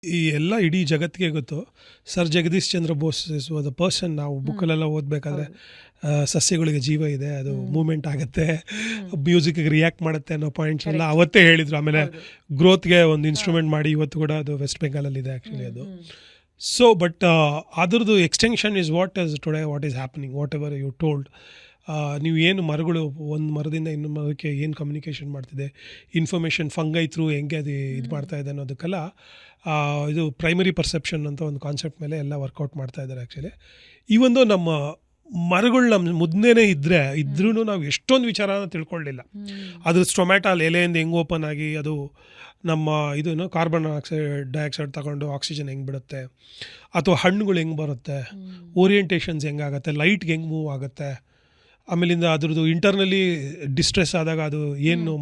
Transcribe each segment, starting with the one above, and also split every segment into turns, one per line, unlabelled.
ಈ ಎಲ್ಲ ಇಡೀ ಜಗತ್ತಿಗೆ ಗೊತ್ತು. Sir Jagadish Chandra Bose is the person. ನಾವು ಬುಕ್ಕಲ್ಲೆಲ್ಲ ಓದಬೇಕಾದ್ರೆ ಸಸ್ಯಗಳಿಗೆ ಜೀವ ಇದೆ, ಅದು ಮೂವ್ಮೆಂಟ್ ಆಗುತ್ತೆ, ಮ್ಯೂಸಿಕ್ಗೆ ರಿಯಾಕ್ಟ್ ಮಾಡುತ್ತೆ ಅನ್ನೋ ಪಾಯಿಂಟ್ಸ್ ಎಲ್ಲ ಅವತ್ತೇ ಹೇಳಿದರು. ಆಮೇಲೆ ಗ್ರೋತ್ಗೆ ಒಂದು ಇನ್ಸ್ಟ್ರೂಮೆಂಟ್ ಮಾಡಿ ಇವತ್ತು ಕೂಡ ಅದು ವೆಸ್ಟ್ ಬೆಂಗಾಲಲ್ಲಿದೆ ಆ್ಯಕ್ಚುಲಿ ಅದು. ಸೊ ಬಟ್ ಅದ್ರದ್ದು extension is what is today, what is happening, whatever you told. ನೀವು ಏನು ಮರಗಳು ಒಂದು ಮರದಿಂದ ಇನ್ನೊಂದು ಮರಕ್ಕೆ ಏನು ಕಮ್ಯುನಿಕೇಷನ್ ಮಾಡ್ತಿದೆ, ಇನ್ಫಾರ್ಮೇಷನ್ ಫಂಗೈ ಥ್ರೂ ಹೆಂಗೆ ಅದು ಇದು ಮಾಡ್ತಾ ಇದೆ ಅನ್ನೋದಕ್ಕೆಲ್ಲ ಇದು ಪ್ರೈಮರಿ ಪರ್ಸೆಪ್ಷನ್ ಅಂತ ಒಂದು ಕಾನ್ಸೆಪ್ಟ್ ಮೇಲೆ ಎಲ್ಲ ವರ್ಕೌಟ್ ಮಾಡ್ತಾ ಇದ್ದಾರೆ ಆ್ಯಕ್ಚುಲಿ. ಈ ಒಂದು ನಮ್ಮ ಮರಗಳು ನಮ್ಮ ಮುದ್ದೆನೇ ಇದ್ರೂ ನಾವು ಎಷ್ಟೊಂದು ವಿಚಾರನ ತಿಳ್ಕೊಳ್ಳಿಲ್ಲ. ಅದ್ರ ಸ್ಟೊಮ್ಯಾಟಲ್ ಎಲೆಯಿಂದ ಹೆಂಗೆ ಓಪನ್ ಆಗಿ ಅದು ನಮ್ಮ ಇದನ್ನು ಕಾರ್ಬನ್ ಡೈಆಕ್ಸೈಡ್ ತಗೊಂಡು ಆಕ್ಸಿಜನ್ ಹೆಂಗೆ ಬಿಡುತ್ತೆ, ಅಥವಾ ಹಣ್ಣುಗಳು ಹೆಂಗೆ ಬರುತ್ತೆ, ಓರಿಯೆಂಟೇಷನ್ಸ್ ಹೆಂಗಾಗುತ್ತೆ, ಲೈಟ್ಗೆ ಹೆಂಗೆ ಮೂವ್ ಆಗುತ್ತೆ, ಆಮೇಲಿಂದ ಅದ್ರದ್ದು ಇಂಟರ್ನಲ್ಲಿ ಡಿಸ್ಟ್ರೆಸ್ ಆದಾಗ ಅದು ಏನು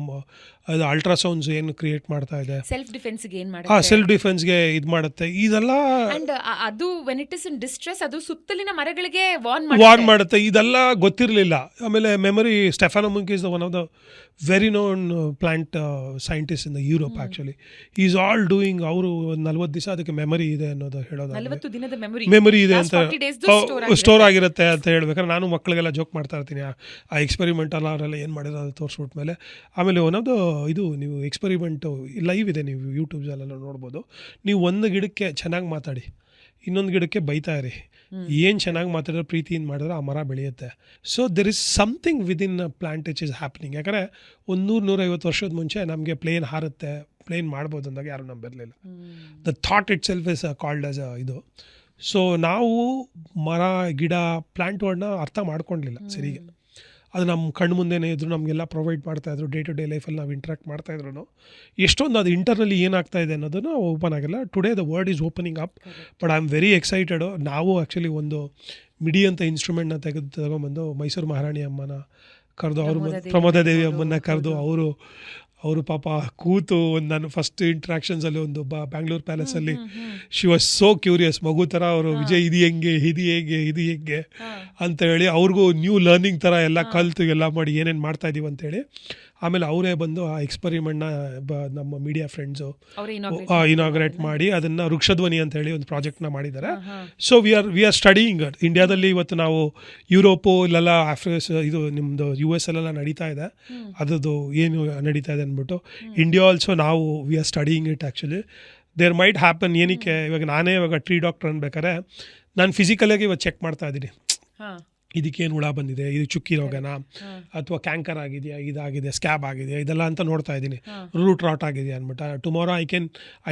ಅದು ಅಲ್ಟ್ರಾಸೌಂಡ್ಸ್ ಏನು ಕ್ರಿಯೇಟ್ ಮಾಡ್ತಾ ಇದೆ,
ಸೆಲ್ಫ್ ಡಿಫೆನ್ಸ್ಗೆ ಏನು ಮಾಡುತ್ತೆ,
ಸೆಲ್ಫ್ ಡಿಫೆನ್ಸ್ಗೆ ಇದು ಮಾಡುತ್ತೆ. ಇದೆಲ್ಲ
ಅಂಡ್ ಅದು when it is in distress ಅದು ಸುತ್ತಲಿನ ಮರಗಳಿಗೆ
ವಾರ್ನ್ ಮಾಡುತ್ತೆ. ಇದೆಲ್ಲ ಗೊತ್ತಿರಲಿಲ್ಲ. ಆಮೇಲೆ ಮೆಮೊರಿ, ಸ್ಟೆಫಾನೋ ಮುಂಕ್ is one of the very known plant scientist in the Europe actually. Is all doing, ಅವರು ಒಂದು 40 ದಿವಸ ಅದಕ್ಕೆ ಮೆಮೊರಿ ಇದೆ ಅನ್ನೋದು ಹೇಳೋದು,
40 ದಿನದ
ಮೆಮೊರಿ ಇದೆ ಅಂತ ಸ್ಟೋರ್ ಆಗಿರುತ್ತೆ ಅಂತ ಹೇಳ್ಬೇಕಾದ್ರೆ ನಾನು ಮಕ್ಕಳಿಗೆಲ್ಲ ಜೋಕ್ ಮಾಡ್ತಾ ಇರ್ತೀನಿ. ಆ ಎಕ್ಸ್ಪೆರಿಮೆಂಟ್ ಅಲ್ಲ ಅವರೆಲ್ಲ ಏನು ಮಾಡಿರೋ ಅದು ತೋರಿಸ್ಬಿಟ್ಮೇಲೆ. ಆಮೇಲೆ ಒಂದೊಂದು ಇದು ನೀವು ಎಕ್ಸ್ಪೆರಿಮೆಂಟು ಲೈವ್ ಇದೆ, ನೀವು ಯೂಟ್ಯೂಬ್ಸಲ್ಲೆಲ್ಲ ನೋಡ್ಬೋದು. ನೀವು ಒಂದು ಗಿಡಕ್ಕೆ ಚೆನ್ನಾಗಿ ಮಾತಾಡಿ, ಇನ್ನೊಂದು ಗಿಡಕ್ಕೆ ಬೈತಾ ಇರಿ, ಏನು ಚೆನ್ನಾಗಿ ಮಾತಾಡಿದ್ರೆ ಪ್ರೀತಿಯಿಂದ ಮಾಡಿದ್ರೆ ಆ ಮರ ಬೆಳೆಯುತ್ತೆ. So there is something within plant which is happening. ಯಾಕಂದರೆ 100-150 ವರ್ಷದ ಮುಂಚೆ ನಮಗೆ ಪ್ಲೇನ್ ಹಾರುತ್ತೆ, ಪ್ಲೇನ್ ಮಾಡ್ಬೋದು ಅಂದಾಗ ಯಾರೂ ನಂಬಿರಲಿಲ್ಲ. The thought itself is called as ಇದು. ಸೊ ನಾವು ಮರ ಗಿಡ ಪ್ಲ್ಯಾಂಟ್ಗಳನ್ನ ಅರ್ಥ ಮಾಡ್ಕೊಂಡಿಲ್ಲ ಸರಿಗೆ. ಅದು ನಮ್ಮ ಕಣ್ಣು ಮುಂದೆನೇ ಇದ್ರು, ನಮಗೆಲ್ಲ ಪ್ರೊವೈಡ್ ಮಾಡ್ತಾಯಿದ್ರು. ಡೇ ಟು ಡೇ ಲೈಫಲ್ಲಿ ನಾವು ಇಂಟ್ರಾಕ್ಟ್ ಮಾಡ್ತಾಯಿದ್ರು. ಎಷ್ಟೊಂದು ಅದು ಇಂಟರ್ನಲ್ಲಿ ಏನಾಗ್ತಾ ಇದೆ ಅನ್ನೋದನ್ನು ಓಪನ್ ಆಗಿಲ್ಲ. Today the world is opening up, but I am very excited. ನಾವು ಆ್ಯಕ್ಚುಲಿ ಒಂದು ಮಿಡಿ ಅಂತ ಇನ್ಸ್ಟ್ರೂಮೆಂಟ್ನ ತಗೊಂಬಂದು ಮೈಸೂರು ಮಹಾರಾಣಿ ಅಮ್ಮನ ಕರೆದು, ಅವರು ಪ್ರಮೋದಾದೇವಿ ಅಮ್ಮನ ಕರೆದು, ಅವರು ಪಾಪ ಕೂತು ನಾನು ಫಸ್ಟ್ ಇಂಟ್ರಾಕ್ಷನ್ಸಲ್ಲಿ ಒಂದು ಬ್ಯಾಂಗ್ಳೂರ್ ಪ್ಯಾಲೇಸಲ್ಲಿ ಶಿ ವಾಸ್ ಸೋ ಕ್ಯೂರಿಯಸ್, ಮಗು ಥರ ಅವರು, ವಿಜಯ್ ಇದು ಹೆಂಗೆ ಅಂತ ಹೇಳಿ ಅವ್ರಿಗೂ ನ್ಯೂ ಲರ್ನಿಂಗ್ ಥರ ಎಲ್ಲ ಕಲಿತು ಎಲ್ಲ ಮಾಡಿ ಏನೇನು ಮಾಡ್ತಾಯಿದ್ದೀವಿ ಅಂತೇಳಿ. ಆಮೇಲೆ ಅವರೇ ಬಂದು ಆ ಎಕ್ಸ್ಪೆರಿಮೆಂಟ್ನ ನಮ್ಮ ಮೀಡಿಯಾ ಫ್ರೆಂಡ್ಸು ಇನಾಗ್ರೇಟ್ ಮಾಡಿ ಅದನ್ನು ವೃಕ್ಷಧ್ವನಿ ಅಂತ ಹೇಳಿ ಒಂದು ಪ್ರಾಜೆಕ್ಟ್ನ ಮಾಡಿದ್ದಾರೆ. ಸೊ ವಿ ಆರ್ ಸ್ಟಡಿಯಿಂಗ್ ಇಂಡಿಯಾದಲ್ಲಿ. ಇವತ್ತು ನಾವು ಯುರೋಪು ಇಲ್ಲೆಲ್ಲ ಇದು ನಿಮ್ಮದು US ಅಲ್ಲೆಲ್ಲ ನಡೀತಾ ಇದೆ, ಅದರದ್ದು ಏನು ನಡೀತಾ ಇದೆ ಅಂದ್ಬಿಟ್ಟು. ಇಂಡಿಯಾ ಆಲ್ಸೋ ನಾವು we are studying it actually. There might happen. ಏನಕ್ಕೆ ಇವಾಗ ಟ್ರೀ ಡಾಕ್ಟರ್ ಅನ್ಬೇಕಾರೆ ನಾನು ಫಿಸಿಕಲಾಗಿ ಇವತ್ತು ಚೆಕ್ ಮಾಡ್ತಾ ಇದ್ದೀನಿ, ಇದಕ್ಕೇನು ಹುಳ ಬಂದಿದೆ, ಇದು ಚುಕ್ಕಿ ರೋಗನ ಅಥವಾ ಕ್ಯಾಂಕರ್ ಆಗಿದೆಯಾ, ಇದಾಗಿದೆ, ಸ್ಕ್ಯಾಬ್ ಆಗಿದೆಯಾ, ಇದೆಲ್ಲ ಅಂತ ನೋಡ್ತಾ ಇದ್ದೀನಿ. ರೂಟ್ ರಾಟ್ ಆಗಿದೆಯಾ ಅಂದ್ಬಿಟ್ಟು. Tomorrow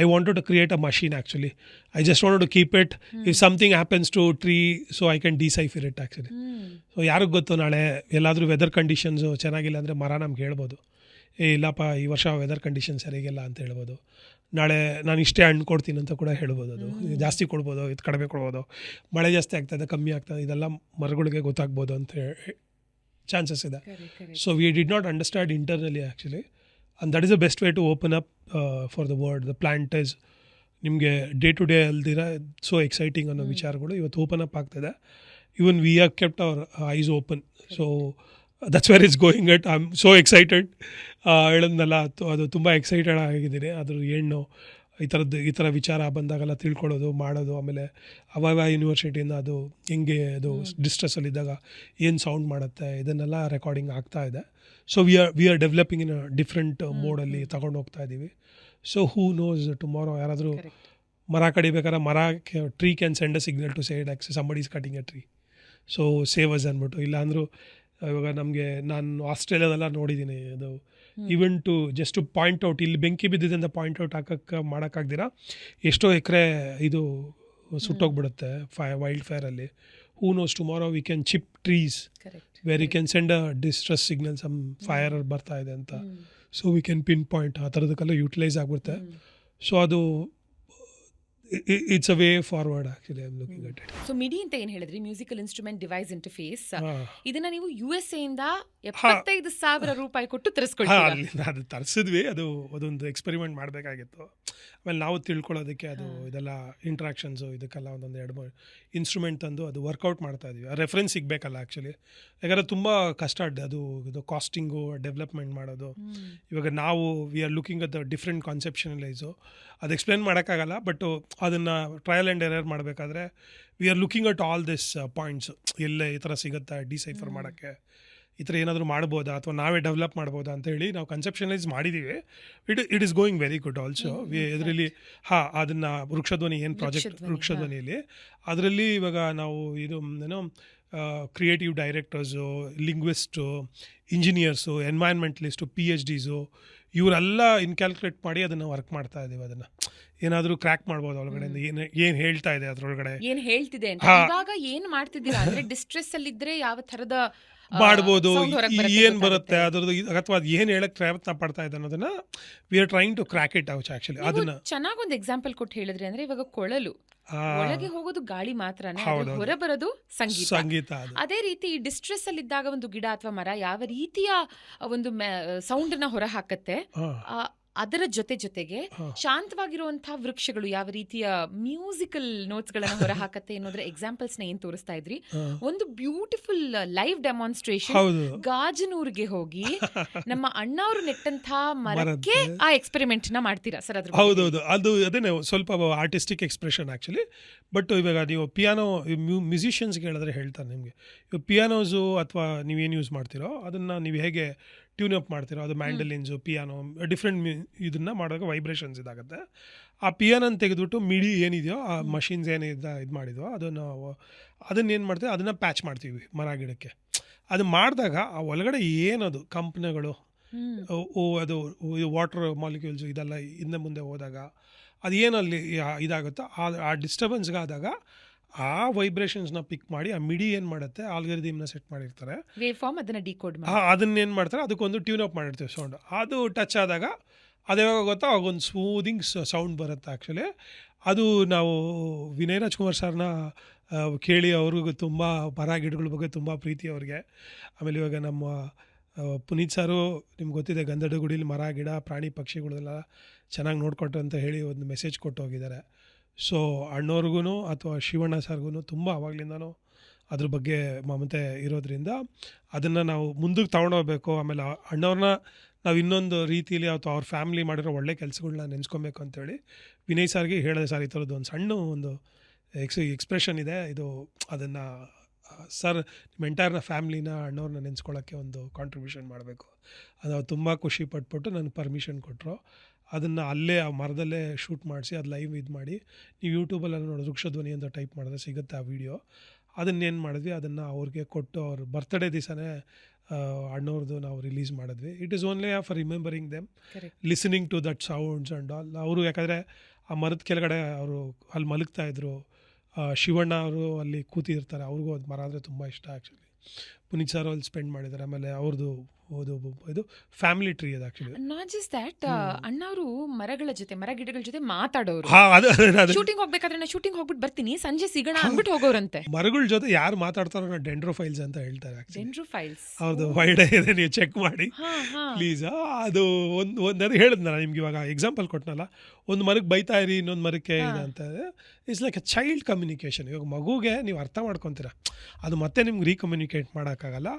I wanted to create a machine actually. I just wanted to keep it. If something happens to tree, so I can decipher it actually. So ಯಾರಿಗೆ ಗೊತ್ತು, ನಾಳೆ ಎಲ್ಲಾದರೂ ವೆದರ್ ಕಂಡೀಷನ್ಸು ಚೆನ್ನಾಗಿಲ್ಲ ಅಂದರೆ ಮರ ನಮ್ಗೆ ಹೇಳ್ಬೋದು, ಇಲ್ಲಪ್ಪ ಈ ವರ್ಷ ವೆದರ್ ಕಂಡೀಷನ್ ಸರಿಗಿಲ್ಲ ಅಂತ ಹೇಳ್ಬೋದು. ನಾಳೆ ನಾನು ಇಷ್ಟೇ ಹಣ್ಣು ಕೊಡ್ತೀನಿ ಅಂತ ಕೂಡ ಹೇಳ್ಬೋದು. ಅದು ಜಾಸ್ತಿ ಕೊಡ್ಬೋದು, ಇದು ಕಡಿಮೆ ಕೊಡ್ಬೋದು, ಮಳೆ ಜಾಸ್ತಿ ಆಗ್ತಾಯಿದೆ, ಕಮ್ಮಿ ಆಗ್ತದೆ, ಇದೆಲ್ಲ ಮರಗಳಿಗೆ ಗೊತ್ತಾಗ್ಬೋದು ಅಂತ ಚಾನ್ಸಸ್ ಇದೆ. So we did not understand internally actually, and that is the best way to open up for the world. The plant is ನಿಮಗೆ ಡೇ ಟು ಡೇ ಅಲ್ದಿರ ಸೋ ಎಕ್ಸೈಟಿಂಗ್ ಅನ್ನೋ ವಿಚಾರಗಳು ಇವತ್ತು ಓಪನ್ ಅಪ್ ಆಗ್ತದೆ. Even we have kept our eyes open. So that's where it's going it. I am so excited. ಹೇಳೋದ್ನಲ್ಲ, ಅದು ತುಂಬ excited ಆಗಿದ್ದೀನಿ. ಅದ್ರ ಏನು ಈ ಥರ ವಿಚಾರ ಬಂದಾಗೆಲ್ಲ ತಿಳ್ಕೊಳ್ಳೋದು, ಮಾಡೋದು. ಆಮೇಲೆ ಅವಾಗ ಯೂನಿವರ್ಸಿಟಿಯಿಂದ ಅದು ಹೆಂಗೆ ಅದು ಡಿಸ್ಟ್ರೆಸ್ಸಲ್ಲಿದ್ದಾಗ ಏನು ಸೌಂಡ್ ಮಾಡುತ್ತೆ, ಇದನ್ನೆಲ್ಲ ರೆಕಾರ್ಡಿಂಗ್ ಆಗ್ತಾ ಇದೆ. So we are developing in different ಮೋಡಲ್ಲಿ ತಗೊಂಡು ಹೋಗ್ತಾ ಇದ್ದೀವಿ. ಸೊ ಹೂ ನೋಸ್ ಟುಮಾರೋ ಯಾರಾದರೂ ಮರ ಕಡಿಬೇಕಾದ್ರೆ tree can send a signal to say like somebody is cutting a tree, so save us ಅಂದ್ಬಿಟ್ಟು. ಇಲ್ಲಾಂದರೂ ಇವಾಗ ನಮಗೆ ನಾನು ಆಸ್ಟ್ರೇಲಿಯಾದೆಲ್ಲ ನೋಡಿದ್ದೀನಿ, ಅದು even to just to point out, ಇಲ್ಲಿ ಬೆಂಕಿ ಬಿದ್ದಿದೆ ಅಂತ ಪಾಯಿಂಟ್ ಔಟ್ ಮಾಡೋಕ್ಕಾಗ್ದಿರ ಎಷ್ಟೋ ಎಕರೆ ಇದು ಸುಟ್ಟೋಗ್ಬಿಡುತ್ತೆ ವೈಲ್ಡ್ ಫೈರಲ್ಲಿ. Who knows tomorrow we can chip trees where you can send a distress signal, some fire ಬರ್ತಾ ಇದೆ ಅಂತ. So we can pin point, ಆ ಥರದಕ್ಕೆಲ್ಲ ಯೂಟಿಲೈಸ್ ಆಗಿಬಿಡುತ್ತೆ. ಸೊ ಅದು it's a way forward actually I am looking at it.
So ಮಿಡಿ ಅಂತ ಏನ್ ಹೇಳಿದ್ರಿ, ಮ್ಯೂಸಿಕಲ್ ಇನ್ಸ್ಟ್ರೂಮೆಂಟ್ ಡಿವೈಸ್ ಇಂಟರ್ಫೇಸ್,
ಹಾ.
ಇದನ್ನ ನೀವು USA ಇಂದ 75,000 ರೂಪಾಯಿ ಕೊಟ್ಟು ತರಿಸ್ಕೊಳ್ತೀರಾ?
ಅಲ್ಲಿಂದ ಅದು ತರಿಸಿದ್ವಿ, ಅದೊಂದು ಎಕ್ಸ್ಪೆರಿಮೆಂಟ್ ಮಾಡಬೇಕಾಗಿತ್ತು. ಆಮೇಲೆ ನಾವು ತಿಳ್ಕೊಳ್ಳೋದಕ್ಕೆ ಅದು ಇದೆಲ್ಲ ಇಂಟ್ರಾಕ್ಷನ್ಸು ಇದಕ್ಕೆಲ್ಲ ಒಂದೊಂದು 2-3 ಇನ್ಸ್ಟ್ರೂಮೆಂಟ್ ತಂದು ಅದು ವರ್ಕೌಟ್ ಮಾಡ್ತಾ ಇದ್ವಿ. ಆ ರೆಫರೆನ್ಸ್ ಸಿಗಬೇಕಲ್ಲ ಆ್ಯಕ್ಚುಲಿ, ಯಾಕಂದರೆ ತುಂಬ ಕಷ್ಟ ಇದು ಕಾಸ್ಟಿಂಗು ಡೆವಲಪ್ಮೆಂಟ್ ಮಾಡೋದು. ಇವಾಗ ನಾವು we are looking at the different conceptualise, ಅದು ಎಕ್ಸ್ಪ್ಲೇನ್ ಮಾಡೋಕ್ಕಾಗಲ್ಲ, ಬಟ್ ಅದನ್ನು ಟ್ರಯಲ್ ಆ್ಯಂಡ್ ಎರರ್ ಮಾಡಬೇಕಾದ್ರೆ we are looking at all this points. ಎಲ್ಲೇ ಈ ಥರ ಸಿಗುತ್ತಾ ಡಿಸೈಫರ್ ಮಾಡೋಕ್ಕೆ, ಈ ಥರ ಏನಾದರೂ ಮಾಡ್ಬೋದಾ ಅಥವಾ ನಾವೇ ಡೆವಲಪ್ ಮಾಡ್ಬೋದಾ ಅಂತ ಹೇಳಿ ನಾವು ಕನ್ಸೆಪ್ಷನಲೈಸ್ ಮಾಡಿದ್ದೀವಿ. It is going very good also. ಇದರಲ್ಲಿ ಅದನ್ನು ವೃಕ್ಷಧ್ವನಿ ಏನು ಪ್ರಾಜೆಕ್ಟ್ ವೃಕ್ಷಧ್ವನಿಯಲ್ಲಿ ಅದರಲ್ಲಿ ಇವಾಗ ನಾವು ಇದು ಏನೋ ಕ್ರಿಯೇಟಿವ್ ಡೈರೆಕ್ಟರ್ಸು, ಲಿಂಗ್ವಿಸ್ಟು, ಇಂಜಿನಿಯರ್ಸು, ಎನ್ವೈರ್ಮೆಂಟಲಿಸ್ಟು, PhDಸು ಇವರೆಲ್ಲ ಇನ್ಕ್ಯಾಲ್ಕುಲೇಟ್ ಮಾಡಿ ಅದನ್ನು ವರ್ಕ್ ಮಾಡ್ತಾ ಇದ್ದೀವಿ. ಅದನ್ನು ಏನಾದರೂ ಕ್ರ್ಯಾಕ್ ಮಾಡ್ಬೋದು ಒಳಗಡೆ, ಏನು ಹೇಳ್ತಾ ಇದೆ ಅದರೊಳಗಡೆ,
ಏನ್ ಹೇಳ್ತಿದೆ ಅಂತ. ಇವಾಗ ಏನ್ ಮಾಡ್ತಿದ್ದೀರಾ ಅಂದ್ರೆ ಡಿಸ್ಟ್ರೆಸ್ ಅಲ್ಲಿ ಇದ್ರೆ ಯಾವ ತರದ
ಮಾಡ್ಬೋದು, ಏನು ಬರುತ್ತೆ ಅದರದ್ದು, ಅಥವಾ ಅದು ಏನು ಹೇಳಕ್ಕೆ ಪ್ರಯತ್ನ ಪಡ್ತಾ ಇದೆ ಅನ್ನೋದನ್ನ we are trying to crack it out. Actually ಅದನ್ನ
ಚೆನ್ನಾಗಿ ಒಂದು ಎಕ್ಸಾಂಪಲ್ ಕೊಟ್ಟು ಹೇಳಿದ್ರಿ. ಅಂದ್ರೆ ಇವಾಗ ಕೊಳಲು ಒಳಗೆ ಹೋಗೋದು ಗಾಳಿ ಮಾತ್ರನೇ, ಹೊರ ಬರೋದು ಸಂಗೀತ. ಅದೇ ರೀತಿ ಡಿಸ್ಟ್ರೆಸ್ ಅಲ್ಲಿ ಇದ್ದಾಗ ಒಂದು ಗಿಡ ಅಥವಾ ಮರ ಯಾವ ರೀತಿಯ ಒಂದು ಸೌಂಡ್ ನ ಹೊರ ಹಾಕತ್ತೆ, ಅದರ ಜೊತೆಗೆ ಶಾಂತವಾಗಿರುವಂತಹ ವೃಕ್ಷಗಳು ಯಾವ ರೀತಿಯ ಮ್ಯೂಸಿಕಲ್ ನೋಟ್ಸ್ ಗಳನ್ನ ಹೊರ ಹಾಕತ್ತೆ ಅನ್ನೋದ್ರ ಎಕ್ಸಾಂಪಲ್ಸ್ ನ ಏನ್ ತೋರಿಸ್ತಾ ಇದ್ರಿ. ಒಂದು ಬ್ಯೂಟಿಫುಲ್ ಲೈವ್ ಡೆಮಾನ್ಸ್ಟ್ರೇಷನ್. ಗಾಜನೂರ್ಗೆ ಹೋಗಿ ನಮ್ಮ ಅಣ್ಣವರು ನೆಟ್ಟಂತಹ ಮರಕ್ಕೆ ಆ ಎಕ್ಸ್ಪೆರಿಮೆಂಟ್ ನ ಮಾಡ್ತೀರಾ ಸರ್? ಅದ್ರ
ಹೌದೌದು, ಅದು ಅದೇನೆ ಸ್ವಲ್ಪ ಆರ್ಟಿಸ್ಟಿಕ್ ಎಕ್ಸ್ಪ್ರೆಷನ್ ಆಕ್ಚುಲಿ. ಬಟ್ ಇವಾಗ ನೀವು ಪಿಯಾನೋ ಮ್ಯೂಸಿಷಿಯನ್ಸ್ಗೆ ಹೇಳಿದ್ರೆ ಹೇಳ್ತಾರೆ ನಿಮಗೆ, ಇವಾಗ ಪಿಯಾನೋಸು ಅಥವಾ ನೀವೇನು ಯೂಸ್ ಮಾಡ್ತೀರೋ ಅದನ್ನು ನೀವು ಹೇಗೆ ಟ್ಯೂನ್ ಅಪ್ ಮಾಡ್ತೀರೋ, ಅದು ಮ್ಯಾಂಡಲಿನ್ಸು, ಪಿಯಾನೋ, ಡಿಫ್ರೆಂಟ್ ಇದನ್ನು ಮಾಡುವಾಗ ವೈಬ್ರೇಷನ್ಸ್ ಇದಾಗುತ್ತೆ. ಆ ಪಿಯಾನೋನ ತೆಗೆದುಬಿಟ್ಟು ಮಿಡಿ ಏನಿದೆಯೋ, ಆ ಮಷಿನ್ಸ್ ಏನಿದೆ ಇದು ಮಾಡಿದೋ ಅದನ್ನೇನು ಮಾಡ್ತೀವಿ, ಅದನ್ನು ಪ್ಯಾಚ್ ಮಾಡ್ತೀವಿ ಮರ ಗಿಡಕ್ಕೆ. ಅದು ಮಾಡಿದಾಗ ಆ ಒಳಗಡೆ ಏನದು ಕಂಪ್ನಿಗಳು ಅದು ವಾಟರ್ ಮಾಲಿಕ್ಯೂಲ್ಸು ಇದೆಲ್ಲ ಹಿಂದೆ ಮುಂದೆ ಹೋದಾಗ ಅದು ಏನಲ್ಲಿ ಇದಾಗುತ್ತೋ ಆ ಡಿಸ್ಟರ್ಬೆನ್ಸ್ಗಾದಾಗ ಆ ವೈಬ್ರೇಷನ್ಸ್ನ ಪಿಕ್ ಮಾಡಿ ಆ ಮಿಡಿ ಏನು ಮಾಡುತ್ತೆ, ಆಲ್ಗರಿದಮ್ನ ಸೆಟ್ ಮಾಡಿರ್ತಾರೆ, ಅದನ್ನೇನು ಮಾಡ್ತಾರೆ, ಅದಕ್ಕೊಂದು ಟ್ಯೂನ್ ಅಪ್ ಮಾಡಿರ್ತೀವಿ ಸೌಂಡ್. ಅದು ಟಚ್ ಆದಾಗ ಅದು ಯಾವಾಗ ಗೊತ್ತಾ ಆಗೊಂದು ಸ್ಮೂದಿಂಗ್ ಸೌಂಡ್ ಬರುತ್ತೆ. ಆ್ಯಕ್ಚುಲಿ ಅದು ನಾವು ವಿನಯ್ ರಾಜ್ಕುಮಾರ್ ಸರ್ನ ಕೇಳಿ, ಅವ್ರಿಗೂ ತುಂಬ ಮರ ಗಿಡಗಳ ಬಗ್ಗೆ ತುಂಬ ಪ್ರೀತಿ ಅವ್ರಿಗೆ. ಆಮೇಲೆ ಇವಾಗ ನಮ್ಮ ಪುನೀತ್ ಸಾರು ನಿಮ್ಗೆ ಗೊತ್ತಿದೆ, ಗಂಧದಗುಡಿಲಿ ಮರ ಗಿಡ ಪ್ರಾಣಿ ಪಕ್ಷಿಗಳೆಲ್ಲ ಚೆನ್ನಾಗಿ ನೋಡ್ಕೊಟ್ಟು ಅಂತ ಹೇಳಿ ಒಂದು ಮೆಸೇಜ್ ಕೊಟ್ಟು ಹೋಗಿದ್ದಾರೆ. ಸೊ ಅಣ್ಣವ್ರಿಗೂ ಅಥವಾ ಶಿವಣ್ಣ ಸರ್ಗೂ ತುಂಬ ಆವಾಗಲಿಂದನೂ ಅದ್ರ ಬಗ್ಗೆ ಮಮತೆ ಇರೋದ್ರಿಂದ ಅದನ್ನು ನಾವು ಮುಂದಕ್ಕೆ ತೊಗೊಂಡೋಗ್ಬೇಕು. ಆಮೇಲೆ ಅಣ್ಣವ್ರನ್ನ ನಾವು ಇನ್ನೊಂದು ರೀತಿಯಲ್ಲಿ ಅಥವಾ ಅವ್ರ ಫ್ಯಾಮಿಲಿ ಮಾಡಿರೋ ಒಳ್ಳೆ ಕೆಲಸಗಳನ್ನ ನೆನೆಸ್ಕೊಬೇಕು ಅಂತೇಳಿ ವಿನಯ್ ಸರ್ಗೆ ಹೇಳಿದೆ, ಸರ್ ಈ ಥರದ್ದು ಒಂದು ಸಣ್ಣ ಒಂದು ಎಕ್ಸ್ಪ್ರೆಷನ್ ಇದೆ, ಇದು ಅದನ್ನು ಸರ್ ನಿಮ್ಮ ಎಂಟೈರ್ನ ಫ್ಯಾಮ್ಲಿನ ಅಣ್ಣವ್ರನ್ನ ನೆನೆಸ್ಕೊಳ್ಳೋಕ್ಕೆ ಒಂದು ಕಾಂಟ್ರಿಬ್ಯೂಷನ್ ಮಾಡಬೇಕು. ಅದು ಅವ್ರು ತುಂಬ ಖುಷಿ ಪಟ್ಬಿಟ್ಟು ನನಗೆ ಪರ್ಮಿಷನ್ ಕೊಟ್ಟರು. ಅದನ್ನು ಅಲ್ಲೇ ಆ ಮರದಲ್ಲೇ ಶೂಟ್ ಮಾಡಿಸಿ ಅದು ಲೈವ್ ಇದು ಮಾಡಿ, ನೀವು ಯೂಟ್ಯೂಬಲ್ಲೆಲ್ಲ ನೋಡೋದು ವೃಕ್ಷಧ್ವನಿ ಅಂತ ಟೈಪ್ ಮಾಡಿದ್ರೆ ಸಿಗುತ್ತೆ ಆ ವಿಡಿಯೋ. ಅದನ್ನೇನು ಮಾಡಿದ್ವಿ, ಅದನ್ನು ಅವ್ರಿಗೆ ಕೊಟ್ಟು ಅವ್ರ ಬರ್ತ್ಡೇ ದಿವಸನೇ ಅಣ್ಣವ್ರದ್ದು ನಾವು ರಿಲೀಸ್ ಮಾಡಿದ್ವಿ. It is only for remembering them, listening to that sounds and all. ಅವರು ಯಾಕಂದರೆ ಆ ಮರದ ಕೆಳಗಡೆ ಅವರು ಅಲ್ಲಿ ಮಲಗ್ತಾಯಿದ್ರು, ಶಿವಣ್ಣ ಅವರು ಅಲ್ಲಿ ಕೂತಿರ್ತಾರೆ, ಅವ್ರಿಗೂ ಅದು ಮರ ಅಂದರೆ ತುಂಬ ಇಷ್ಟ. ಆ್ಯಕ್ಚುಲಿ ಪುನೀತ್ ಸರ್ ಅಲ್ಲಿ ಸ್ಪೆಂಡ್ ಮಾಡಿದ್ದಾರೆ. ಆಮೇಲೆ ಅವ್ರದ್ದು ಇದು ಫ್ಯಾಮಿಲಿ ಟ್ರೀ ಅದು ಆಕ್ಚುಲಿ.
ನಾಟ್ ಜಸ್ಟ್ ದಟ್, ಅಣ್ಣವರು ಮರಗಳ ಜೊತೆ ಮರ ಗಿಡಗಳ ಜೊತೆ ಮಾತಾಡೋರು. ಶೂಟಿಂಗ್ ಹೋಗ್ಬೇಕಾದ್ರೆ ನಾನು ಶೂಟಿಂಗ್ ಹೋಗ್ಬಿಟ್ಟು ಬರ್ತೀನಿ, ಸಂಜೆ ಸಿಗೋಣ ಅಂದ್ಬಿಟ್ಟು ಹೋಗೋರಂತೆ.
ಮರಗಳ ಜೊತೆ ಯಾರು ಮಾತಾಡ್ತಾರೋ ನಾವು ಡೆಂಡ್ರೋಫೈಲ್ಸ್ ಅಂತ ಹೇಳ್ತಾರೆ.
ಡೆಂಡ್ರೋಫೈಲ್ಸ್
ಹೌದು, ವೈಡ್ ಇದೆ, ನೀವು ಚೆಕ್ ಮಾಡಿ ಪ್ಲೀಸ್. ಅದು ಒಂದು ಹೇಳಿದ್ ನಾನು ನಿಮ್ಗೆ ಇವಾಗ ಎಕ್ಸಾಂಪಲ್ ಕೊಟ್ಟನಲ್ಲ, ಒಂದು ಮರಕ್ಕೆ ಬೈತಾ ಇರಿ, ಇನ್ನೊಂದು ಮರಕ್ಕೆ ಇದೆ ಅಂತ. It's like A child communication. ಇವಾಗ ಮಗುಗೆ ನೀವು ಅರ್ಥ ಮಾಡ್ಕೊತೀರ, ಅದು ಮತ್ತೆ ನಿಮ್ಗೆ ರೀಕಮ್ಯುನಿಕೇಟ್ ಮಾಡೋಕ್ಕಾಗಲ್ಲ.